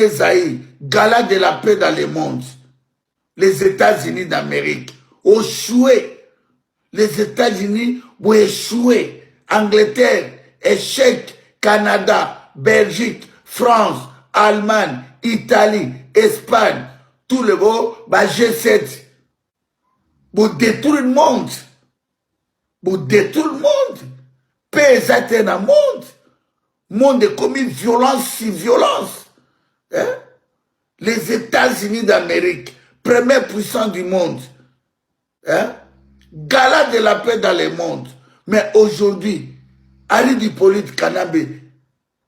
Zaïre, gala de la paix dans le monde. Les États-Unis d'Amérique ont échoué. Les États-Unis ont échoué. Angleterre, échec. Canada, Belgique, France, Allemagne, Italie, Espagne, tout le monde, G7. Vous détruisez le monde. Vous détruisez le monde. Paix est dans le monde. Monde est commis violence sur violence. Hein? Les États-Unis d'Amérique, première puissance du monde. Hein? Gala de la paix dans le monde. Mais aujourd'hui, Ali Hippolyte Kanambe,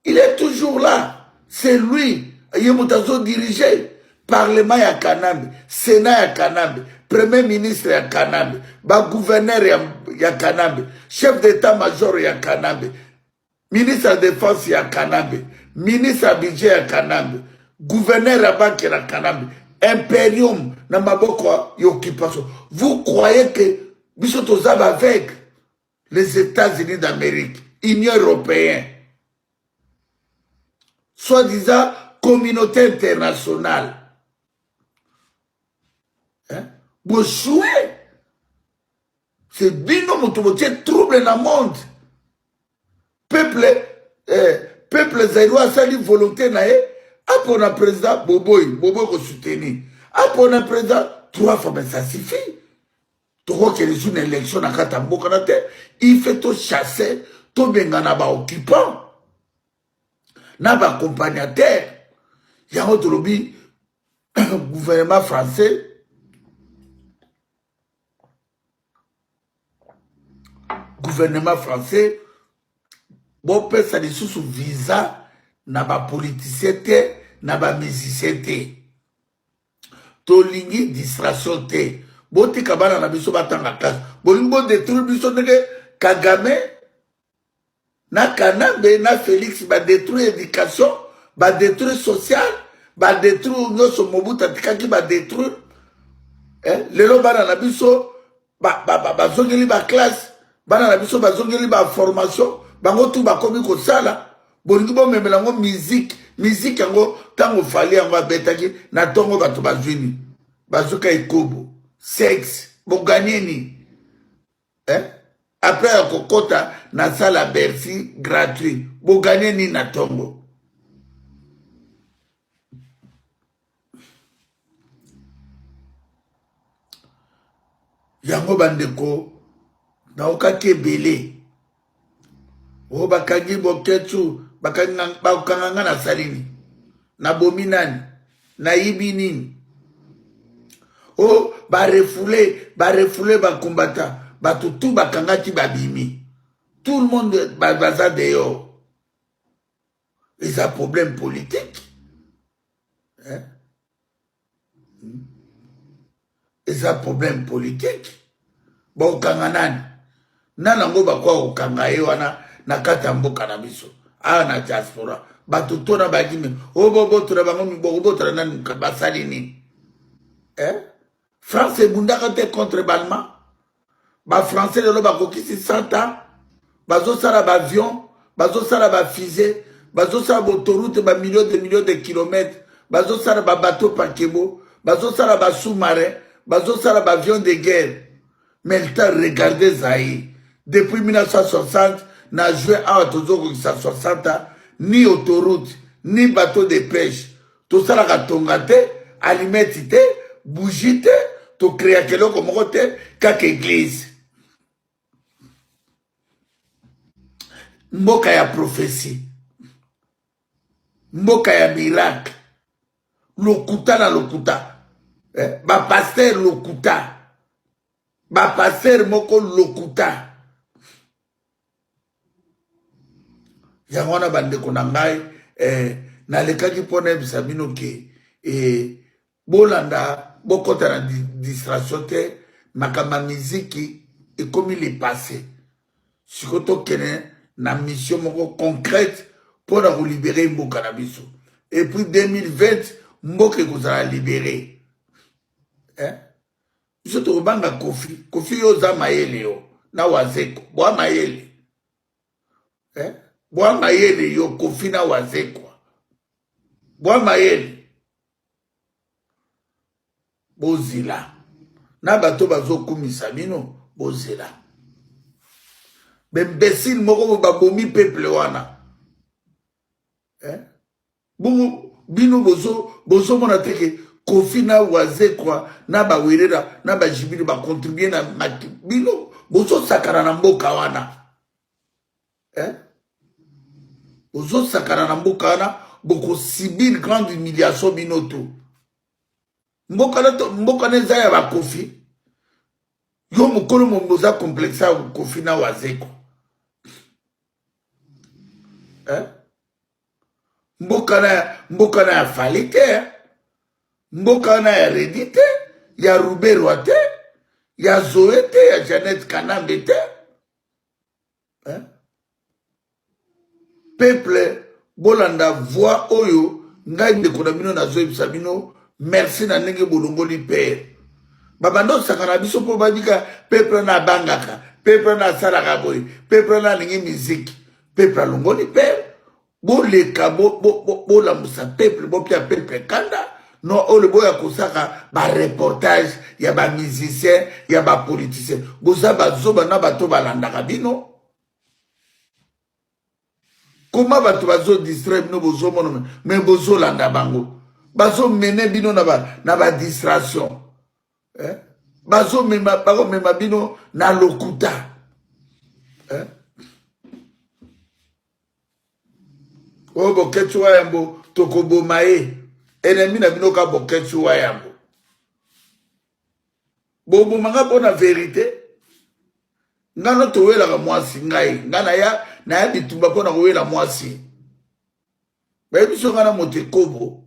il est toujours là. C'est lui. Yemutazo dirigé. Parlement ya Kanambe, Sénat ya Kanambe, Premier ministre ya Kanambe, gouverneur ya Kanambe, chef d'état-major ya Kanambe, ministre de défense ya Kanambe, ministre du budget ya Kanambe, gouverneur ya banque ya Kanambe, impérium na maboko ya occupation. Vous croyez que biso tozaba avec les États-Unis d'Amérique, Union européenne, soi-disant communauté internationale, hein? Vous jouez. C'est bino motomotier trouble dans le monde. Peuple zaïrois sali volonté nae. Après un président Boboy ko soutenir. Après un président 3 fois, mais ça suffit. Tu vois qu'il y a une élection à Katambo Kanate. Il fait tout chasser, tout bengana ba occupant. Na ba accompagnateur. Il y a un autre lobby gouvernement français. Gouvernement français, bon peut ça des sous visa, n'a pas politicien, n'a pas musicien. Tolingi distraction te. Bon ti kabana na biso batanga classe. Bolingo détruire biso nege Kagame na Kanambe na Félix ba détruire éducation, ba détruire social, ba détruire nyoso Mobutu tikaki ba détruire. Lelo bana na biso ba zongeli ba classe. Bana na biso bazongeli ba formation bango tu bakomi ko sala bolingi bo memela ngo musique yango tango fali yango abetaki na tongo bato bazwini bazuka ikobo sexe boganeni après kokota na sala Bercy gratuit boganeni na tongo yango bandeko na okaki ebele o bakangi boketu bakanganga na salini na bomi nani na yibi nini o barefoule bakombata bato tu bakangaki babimi tout le monde baza dehors eza problème politique eza problème politique bokanga nani nanango bakwa kokanga ye wana na kati ya mboka na biso awa na diaspora bato tona bagime obobotola bango mibokobotola nani basali nini France ebundaka te contre balma bafrançais lelo bakokisi 100 ans bazosala baavion bazosala bafusée bazosala bautoroute bamillion de kilomètres bazosala babateau pakebo bazosala basous-marin bazosala baavion de guerre. Mais le temps, regardez Zaïre. Depuis 1960, n'a joué à 1960, ni autoroute, ni bateau de pêche. Tout ça, la tongate, alimette, bougie, tout créer quelque comme côté, kak église. Mboka ya prophétie. Mboka ya miracle. Lokuta na lokuta. Ba pasteur lokuta. Ba pasteur moko lokuta. yango wana bandeko na ngai nalekaki mpona yebisa bino ke bolanda bokota na distraction te makambo ya miziki ekomi lepase siko tokende na mission moko concrète mpona kolibere mboka na biso et puis 2020 mboka ekozala libere biso tokobanga kofi yo oza mayele yo na wazeko bwa mayele bwa mayele yo kofi na wazekwa bwa mayele bozila na bato bazokumisa bino bozila bembesile moko babomi peuple wana bongo bino bozomona teke kofi na wazekwa na bawerera na bajibili bakontribue na bino bozosakana na mboka wana bozosakana na mboka wana bokosibir grande humiliation bino to mboka na eza ya bakofi yo mokolo moboza complexe ya kofi na wazekwa mboka na ya fali te mboka na ya redi te ya ruberwa te ya zoe te ya Janet Kanambe te peuple bolanda voix oyo ngai ndeko na bino nazoyebisa bino merci na ndenge bolongoli pere babanda osakana biso mpo badika peuple na abangaka peuple na asalaka boye peuple na alingi miziki peuple alongoli pere boleka bolambusa peuple bopia peuple kanda no oyo boya kosaka bareportage ya bamusicien ya bapoliticien boza bazoba na bato balandaka bino koma bato bazodistrai bino bozomona me bozolanda bango bazomene bino na badistraction bakomema bino na lokuta oyo boketi wa yambo tokoboma ye ennemi na bino ka boketi wa yambo bobomanga mpona verité ngano towelaka mwasi ngai nga naya bitumba mpona kowela mwasi bayebiso nga na moto ekobo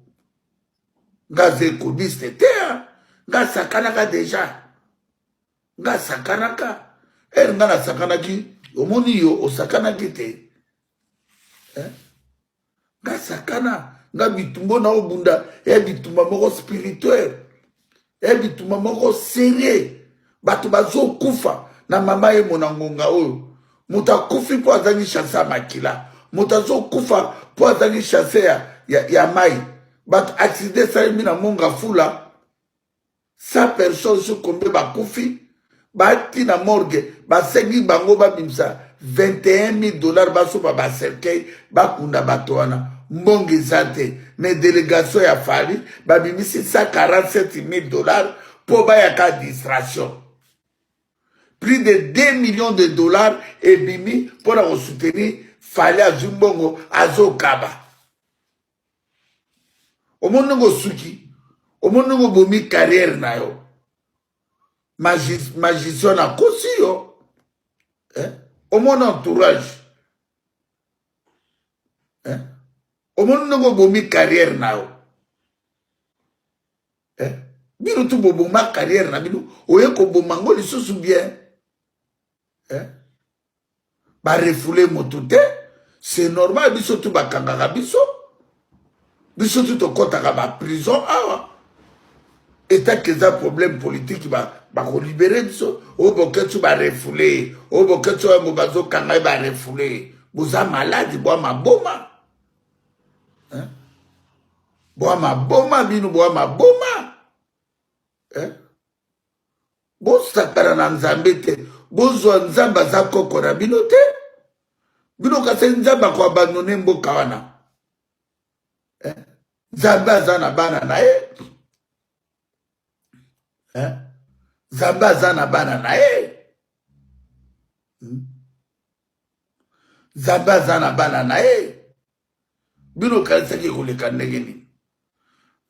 nga za ekobiste te nga sakanaka deja nga sakanaka ere nga nasakanaki omoni yo osakanaki te nga sakana nga bitumba na obunda ya bitumba moko spirituel ya bitumba moko serie bato bazokufa na mama ye mona ngonga oyo moto akufi mpo azangi chanse ya makila moto azokufa mpo azangi chanse ya mai bato accident salemi na monga fula 100 personnes sokombe bakufi bati na morgue basengi bango babimisa $21,000 basopa bacercueil bakunda bato wana mbongo eza te me délégation ya fali babimisi $147,000 mpo bayaka distraction plus de $2 millions ebimi mpona kosoutenir fali azwi mbongo azokaba omoni ndenge osuki omoni ndenge obomi carrière na yo magicien akosi yo omoni entourage omoni ndenge obomi carrière na yo bino tu boboma carrière na bino oye koboma ngo lisusu bien barefule moto te c'est normal biso tu bakangaka biso tu tokɔtaka baprison awa etat keza problème politique bakolibere biso oyo boketi barefule oyo boketi oyo yango bazokanga ye barefule boza maladi bwa maboma bwa maboma bino bwa maboma bosakana na nzambe te bozwa nzambe aza koko na bino te bino kasi nzambe akoabandone mboka wana nzambe aza na bana na ye nzambe aza na bana na ye nzambe aza na bana na ye bino kanisaki koleka ndenge nini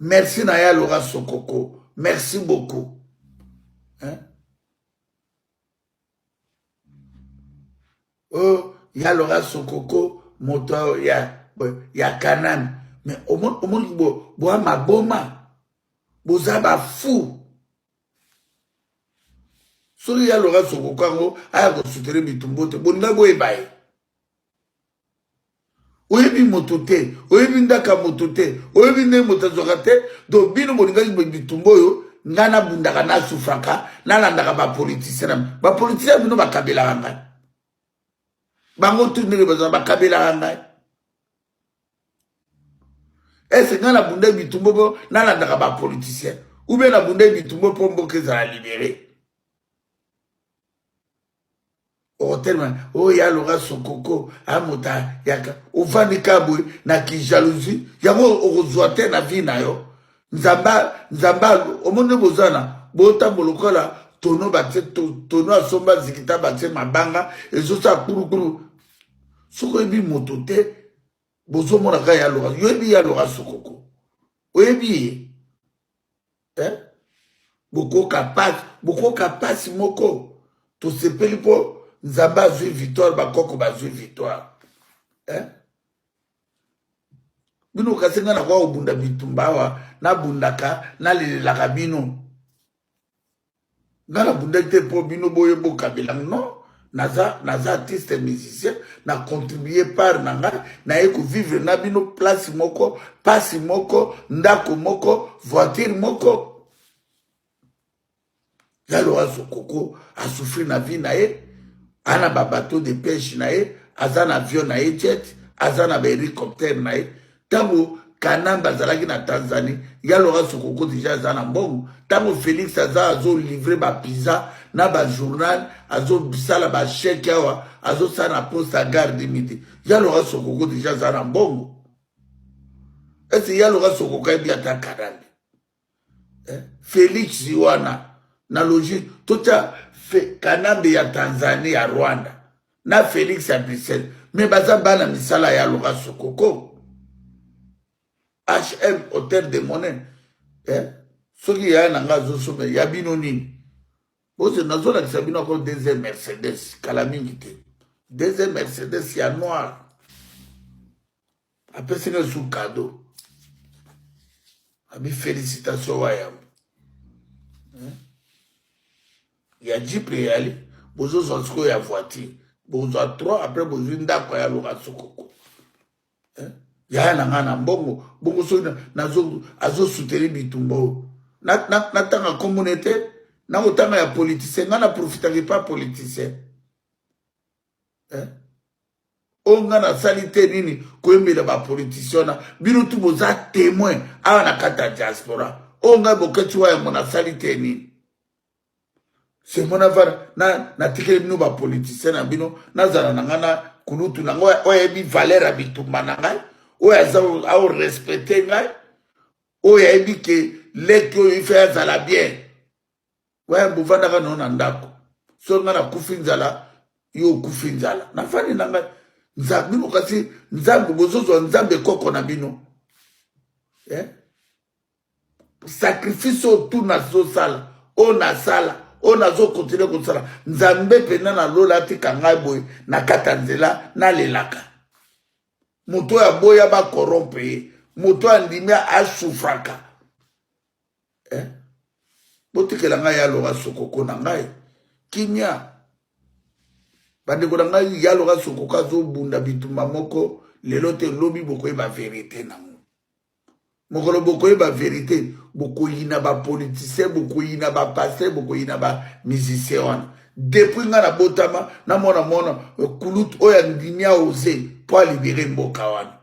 merci na ye alora sokoko merci beaucoup oh ya alora sokoko moto ya Canaan. Mais au monde boa maboma. Bozaba fou. Sori ya Laurent Sokoko aya ko soutenir bitumbo te. Boninga boye baye. Oyebi motote, oyebi ndaka motote, oyebi ne motazokate, do bino boninga bitumbo yo. Ngana bundaka na sufraka na landaka ba politicien ba politicien bino bakabela kanga bango tunire baza bakabela kanga est-ce ngana bunda bitumbo bo na landaka ba politicien ou bien na bunda bitumbo po mboke za libéré o tellement o ya Laurent Sokoko amota yaka ovandi kabwe na ki jalousie yango ozwate na vie na yo. Nzamba, omonde bozana, bota bolokola, tono bate, tono asomba zikita bate mabanga, ezosa kuru. Soko ebi motote, bozo monaka ya Laurent, yoebi ya Laurent Sokoko. Oyebi, boko kapasi moko, to sepeli po, nzamba zui victoire, bakoko bazui victoire. Bino kasenga na kwa obunda bitumbawa na bundaka na lelelaka bino ngana bundete po bino boye bokabela non naza artiste musicien na contribuer par nanga na eko vivre na bino place moko pasi moko ndako moko voiture moko ya Laurent Sokoko a souffrir na vie na ye ana ba bateau de pêche na ye azana avion na ye jet azana ba hélicoptère na ye. Tango Canaan bazalaki na Tanzanie, ya Laurent Sokoko déjà zana mbongo. Tango Félix azo livrer ba pizza na ba journal, azo sala ba chèque awa, azo sana poste à gare de midi. Ya Laurent Sokoko déjà zana mbongo. Est-ce ya Laurent Sokoko ebi ata Kanambe? Félix Ziwana na logique tota Kanambe ya Tanzanie ya Rwanda. Na Félix ya Bruxelles. Mais baza bana misala ya Laurent Sokoko. HM hôtel de monnaie soki ya nanga zosome ya bino nini bose nazolakisa bino ako deuxième Mercedes kala mingi te deuxième Mercedes ya noir apesinga sous cadeau abi félicitation wayam ya Jeep yali bozozwa siko ya voiture bozwa 3 après bozwi ndako ya Laurent Sokoko ya na ngana mbongo bongo so nazo azo soutenir bitumbo na tanga communauté na otanga ya politicien ngana profiter pas politicien o ngana salite nini koyembela ba politicien na bino tu boza témoin a na kata diaspora o nga bokati wa mona salite nini c'est mon affaire na tikele bino ba politicien na bino na zana ngana kulutu na ngo oyebi valeur abitumba na ngai. Oye a respecté ngai. Oye a dit que les qui fait azala bien. Ouais bouvanda ka non andako. So ngana kufinzala yo kufinzala. Na fani nanga nzabino kasi nzambe bozozo nzambe koko na bino. Sacrifice tout na zo sala. O na sala. O na zo continuer ko sala. Nzambe pena na lola tika ngai boy na katanzela na lelaka. Moto ya boya ba corrompe, moto andimia a souffraka. Botikela ngai ya Laurent Sokoko na ngai. Kimia. Bandeko na ngai ya Laurent Sokoko azo bunda bitumba moko lelo te lobi bokoye ba vérité na mo. Mokolo bokoye ba vérité, bokoyi na ba politicien, bokoyi na ba pasteur, bokoyi na ba musicien wana. Depuis nga na botama na mona kulut oya ndimia ose pour libérer mboka wana.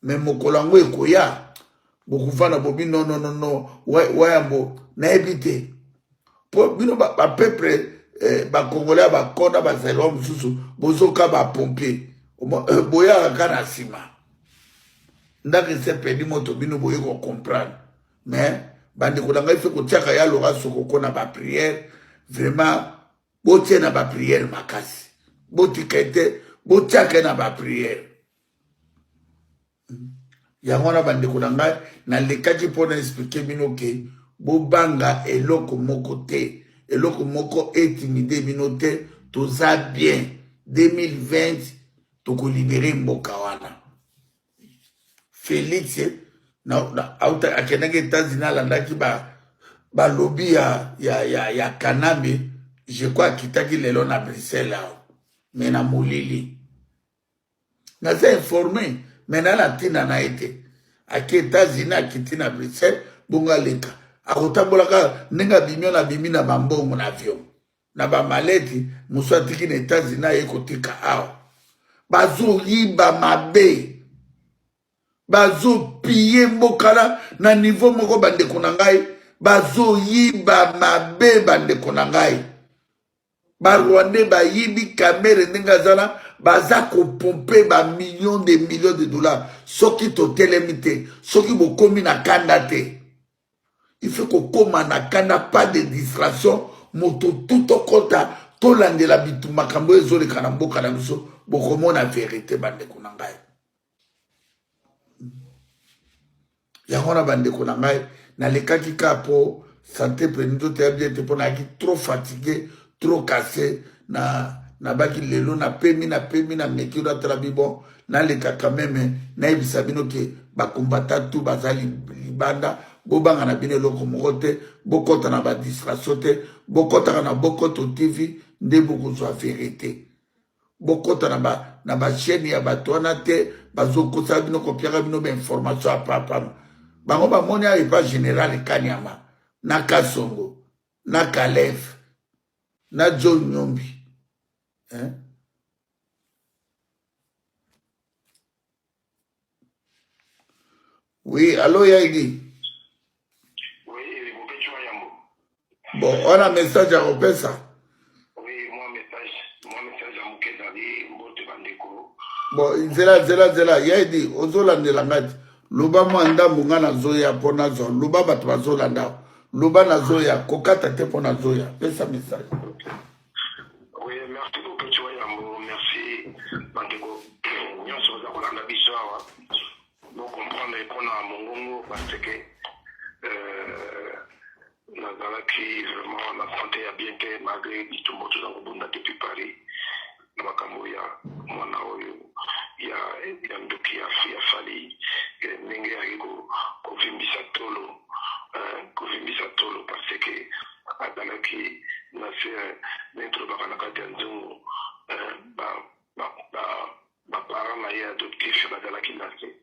Mais mokolo ngo ekoya bokufana bobi non wayambo na ebité. Po bino ba peuple ba congolais ba konda ba zelo mususu bozoka ba pompier. Boya kana sima. Ndaki se pedi moto bino boye ko comprendre. Mais bande ko nga ife ko tiaka ya Laurent Sokoko na ba prière vraiment botie na ba prière makasi. Boti kete botiaka na ba prière. Yangona bande ko nga na lekaki pona expliquer bino ke bobanga eloko moko te. Eloko moko intimidé bino te toza bien 2020 toko libérer mboka wana. Félix akendaki États-Unis alandaki ba lobby ya Kanambe, je crois akitaki lelo na Bruxelles là. Mais na molili. Naza informé, mais na la tina na été. Aki États-Unis akiti na Bruxelles, bonga leka. Akotambolaka nenga bimio na bimi na bambongo na avion. Na ba maleti, muso atiki na États-Unis yekotika awa. Bazo yiba mabe. Bazo piller mbokala na niveau moko bandeko na ngai. Bazo yiba mabe bandeko na ngai. Ba Rwandais ba yibi kamere ndenge zala baza ko pomper ba millions de dollars. Soki to telemite, soki bokomi na kanda te. Il faut qu'on koma na kanda, pas de distraction, moto tout au kota, to landela bitu makambo ezole kana mboka na biso, bokomo na vérité bandeko na ngai. Yango na bandeko na ngai, na lekaki ka po santé prenito te bien te pona ki trop fatigué, trop cassé na baki lelo na pemi na mekiro atrabi bon na leka quand même na ibisa bino ke ba combattant tout bazali libanda bobanga na bino loko mokote bokota na ba distraction te bokota na bokoto TV nde bokozwa vérité bokota na ba chaîne ya batwana te bazokosa bino kopiaka bino ba information a papa bango ba moni a pas général Kanyama na Kasongo na Kalef na John Nyombi. Hein? Oui, allô Yaigi. Oui, vous pouvez jouer Yambo. Bon, on a un message à Opesa. Oui, moi message à Moukedali, Mbote Bandeko. Bon, zela, Yaigi, Ozolande Langati. Luba mwanda munga na zoya pona zo. Luba batu bazolanda. Luba na zoya, kokata te pona zoya. Pesa message. Oui, merci beaucoup, tu vois Yambo. Merci, Bandeko. Nous sommes d'accord dans la vision. Nous comprenons qu'on a mon gongo parce que Nazalaki, vraiment, la santé a bien été malgré tout le monde depuis Paris. Makamuya, mwana oyo, ya ndoki ya fali, nenge ya ego, kovimbisa tolo, parce que, adalaki, nase, n'entro baka na kati ya nzungu, parents na ye adoptif, badalaki nase,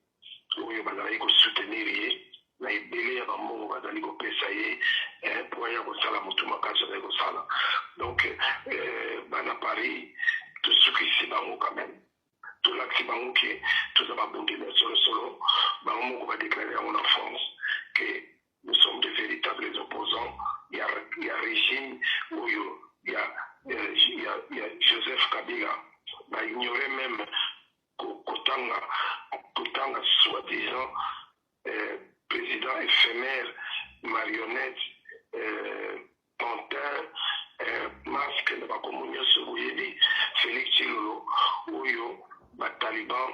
oyo badalaki ko soutenir ye, na ebele ya bamongo bazali kopesa ye po ya kosala motu makasi azali kosala. Donc bana Paris tosukisi bango quand même, tolakisi bango ke toza babondeli solo bango moko badéclare yango en France que nous sommes de véritables opposants. Il y a régime oyo il y a Joseph Kabila ba ignorer même kotanga soi-disant président éphémère, marionnette, pantin, masque de la communion sur Félix Chilolo, Oyo, Taliban,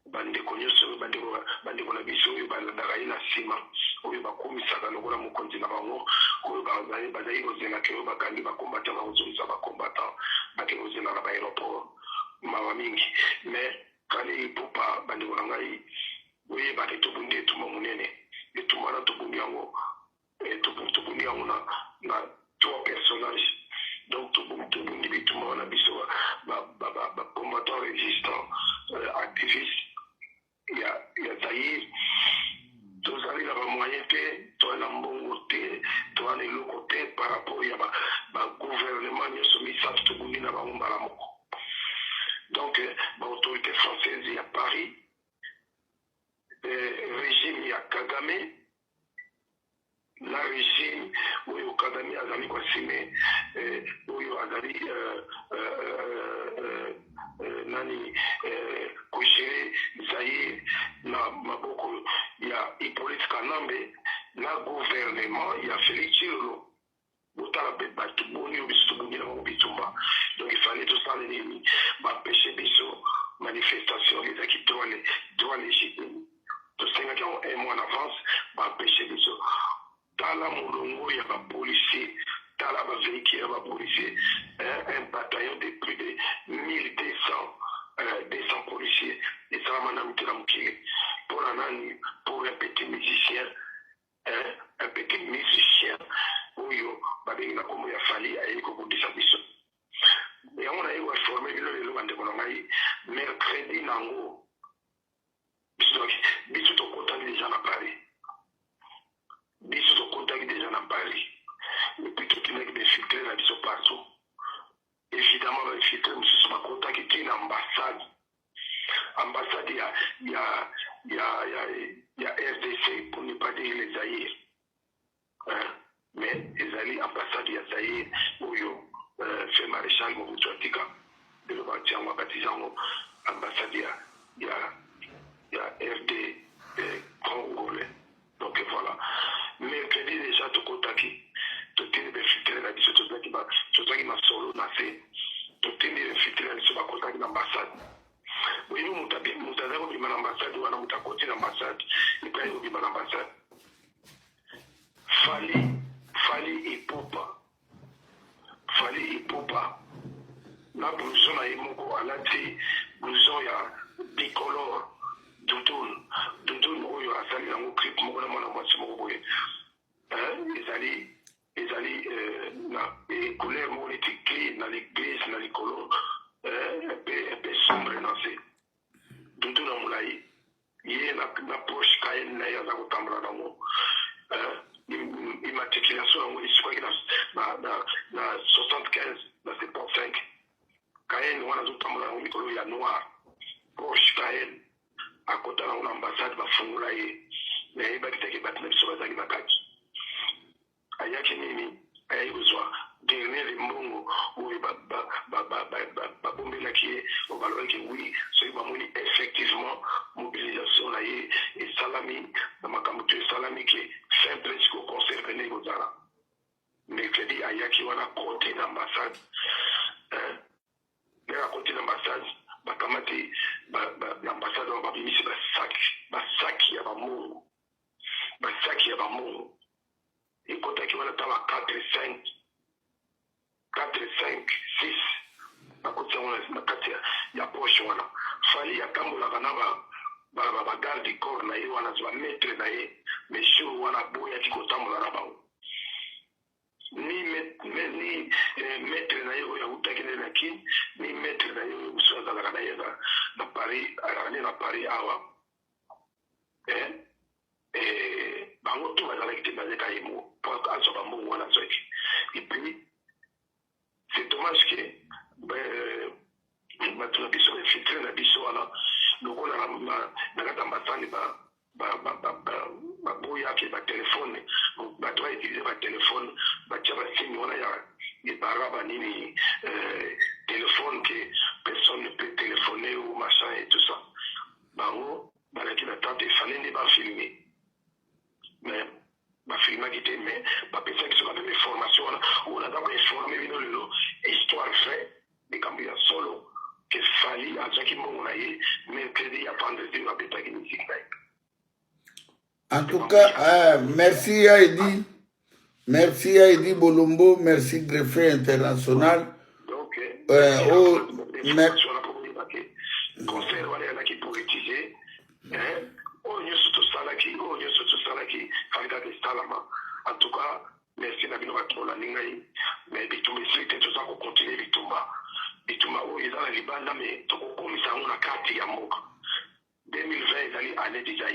bandeko nyonso bandeko na biso oyo balandaka ye na nsima oyo bakomisaka lokola mokonzi na bango oyo bazali kozelaka oyo bakangi bakombatan bakozongisa bakombatan bake kozela na baéroport mawa mingi. Mais kale ipopa bandeko na ngai oyeba ke tobundi etuma monene etuma na tobundi yango na trois personnages. Donc tobundi bituma na biso combattant résistant activiste ya Zaïre tozali na bamoyen te toa na mbongo te toa na eloko te par rapport ya bagouvernement nyonso misato tobundi na bango mbala moko. Donc baautorité française ya Paris, régime ya Kagame, la régime oyo Kagame azali kwasime oyo azali nani kogere Zaïre na maboko ya Hippolyte Kanambe na gouvernement ya Félix Chilolo botala batu boni oyo biso tobungi na bango bitumba. Donc il fallait tosala nini bapeshe biso manifestation ezaki droit légitime tosengaki yango un mois en avance bapeshe biso. Tala molongo ya bapolisier, tala bavéhicule ya bapolisier, un bataillon de plus de 1200 200 policiers, et ça m'a amené à Mukile. Pour un petit musicien, un petit musicien, où il y a comme il a fallu à l'école de sa mission. Et on a eu à former le Lugandekonangaï, mercredi nango. Bisous au contact des gens à Paris. Bisous au contact des gens à Paris. Et puis tout le monde est filtré là, bisous partout. Évidemment, on va filtrer, mais ce sont ma contact qui est une ambassade. Ambassade, il y a RDC pour ne pas dire les Zaïre. Mais les alliés ambassade, il y a Zaïre, où fait maréchal Mobutu Atika. De le bâtir en baptisant ambassade, il y a RD congolais. Donc voilà. Mercredi déjà, tout contacté. Tout est bien filtré là, tout ça qui m'a solo, tout est bien filtré là, sur ma contact d'ambassade. Oui, nous, nous avons dit l'ambassade, nous avons côté l'ambassade, et puis nous avons dit l'ambassade. Fali Ipopa. La blouson a émoko à l'entrée, blouson ya bicolore, doudoune, où il y a sali dans le clip, moi, ils allaient, les couleurs politiques, dans l'église, dans les colons, un peu sombre, dans ces. Doudoune à moulaï, il y a la poche, Kayen, Naya, dans le tambra, dans l'immatriculation, je crois qu'il y a 75, dans 75. Kayen, on a tout tambra, dans il y a noir, poche, Kayen, à côté de l'ambassade, ma fongolaï, mais il y a des bâtiments qui sont dans la carte. Ayaki nini ayibuzwa dernier mbongo où babombe qui au balois qui oui ce qui effectivement mobilisation là et salami dans ma camutu salami qui fait presque au concert venu au Zara mercredi ayaki wana côté d'ambassade mais à côté d'ambassade bakamati l'ambassade on va bimisi basac ya bamungu et quand il va être à 4, 5, 6, il y a poche. Fali ya kambola ba garde du corps na yo wana zwa mettre na ye mais sur wana boya ki kotambola na bango ni mettre na yo ya utakine na kin ni mettre na yo usoza na ye na Paris awa bango tout va dans l'activité basée kaimo pour azoba mbongo wana zoki et puis c'est dommage que batuna biso filtré na biso wana lokola na kata mbasani baboya ke batelefone bato bautilize batelefone batia basimi wana ya baraba nini téléphone que personne ne peut téléphoner ou machin et tout ça bango balaki na tante efale nde bafilme mais ma film qui était mais ma personne qui se des formations on a d'abord informé le histoire vraie de Gambia solo que fallait à ce qui m'ont eu mercredi à prendre de la bêta qui nous dit en tout cas merci à Eddy Bolombo, merci greffier international donc merci conseil voilà qui politiser en tout cas, merci à vous mais tout ça pour continuer Bitumba, où ils ont les bandes, mais tout comme ça, on a carte à Moka. 2020, ils allaient aller déjà,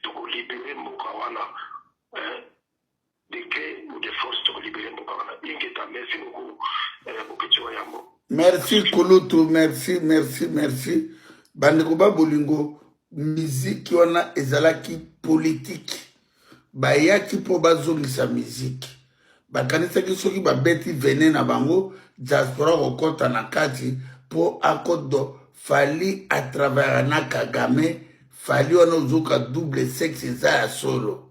tout libérer Mokawana, décret ou des forces pour libérer Mokawana. Merci beaucoup, merci Kulutu, merci. Bandekuba Bolingo. Musique wana ezalaki politique bayaki po bazongisa musique bakanisaki soki babeti vene na bango diaspora kokota na kati po akodo fali à travers na Kagame fali wana ozoka double sexe eza ya solo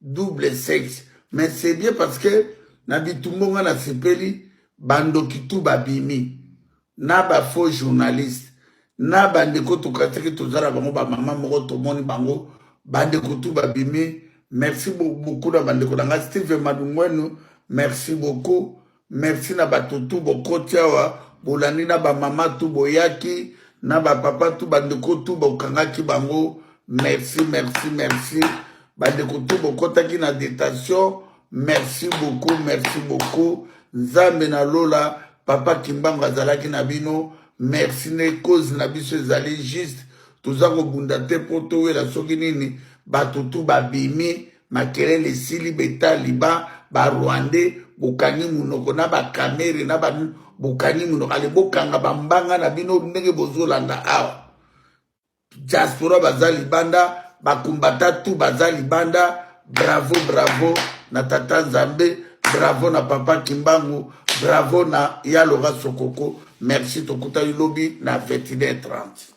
double sexe mais c'est bien parce que na bitumbonga na sepeli bandoki tu babimi na ba faux journaliste na bandeko tokataki tozala bango bamama moko tomoni bango bandeko tu babimi merci beaucoup na bandeko na nga Steve Madungwenu merci beaucoup merci na bato tu bokoti awa bolandi na bamama tu boyaki na ba papa tout bandeko tout bokangaki bango merci merci merci bandeko tout bokotaki na détention merci beaucoup nzambe na lola papa Kimbangu azalaki na bino merci ne cause na biso ezali juste toza kobunda te po towela soki nini bato tu babimi makelele esili betali barwandais bokangi munoko na bakamere na bokangi munoko ale bokanga bambanga na bino ndenge bozolanda awa diaspora baza libanda bakumbata tu baza libanda bravo na tata Nzambe bravo na papa Kimbangu bravo na Yaloga Sokoko merci tokuta lobi na 21h30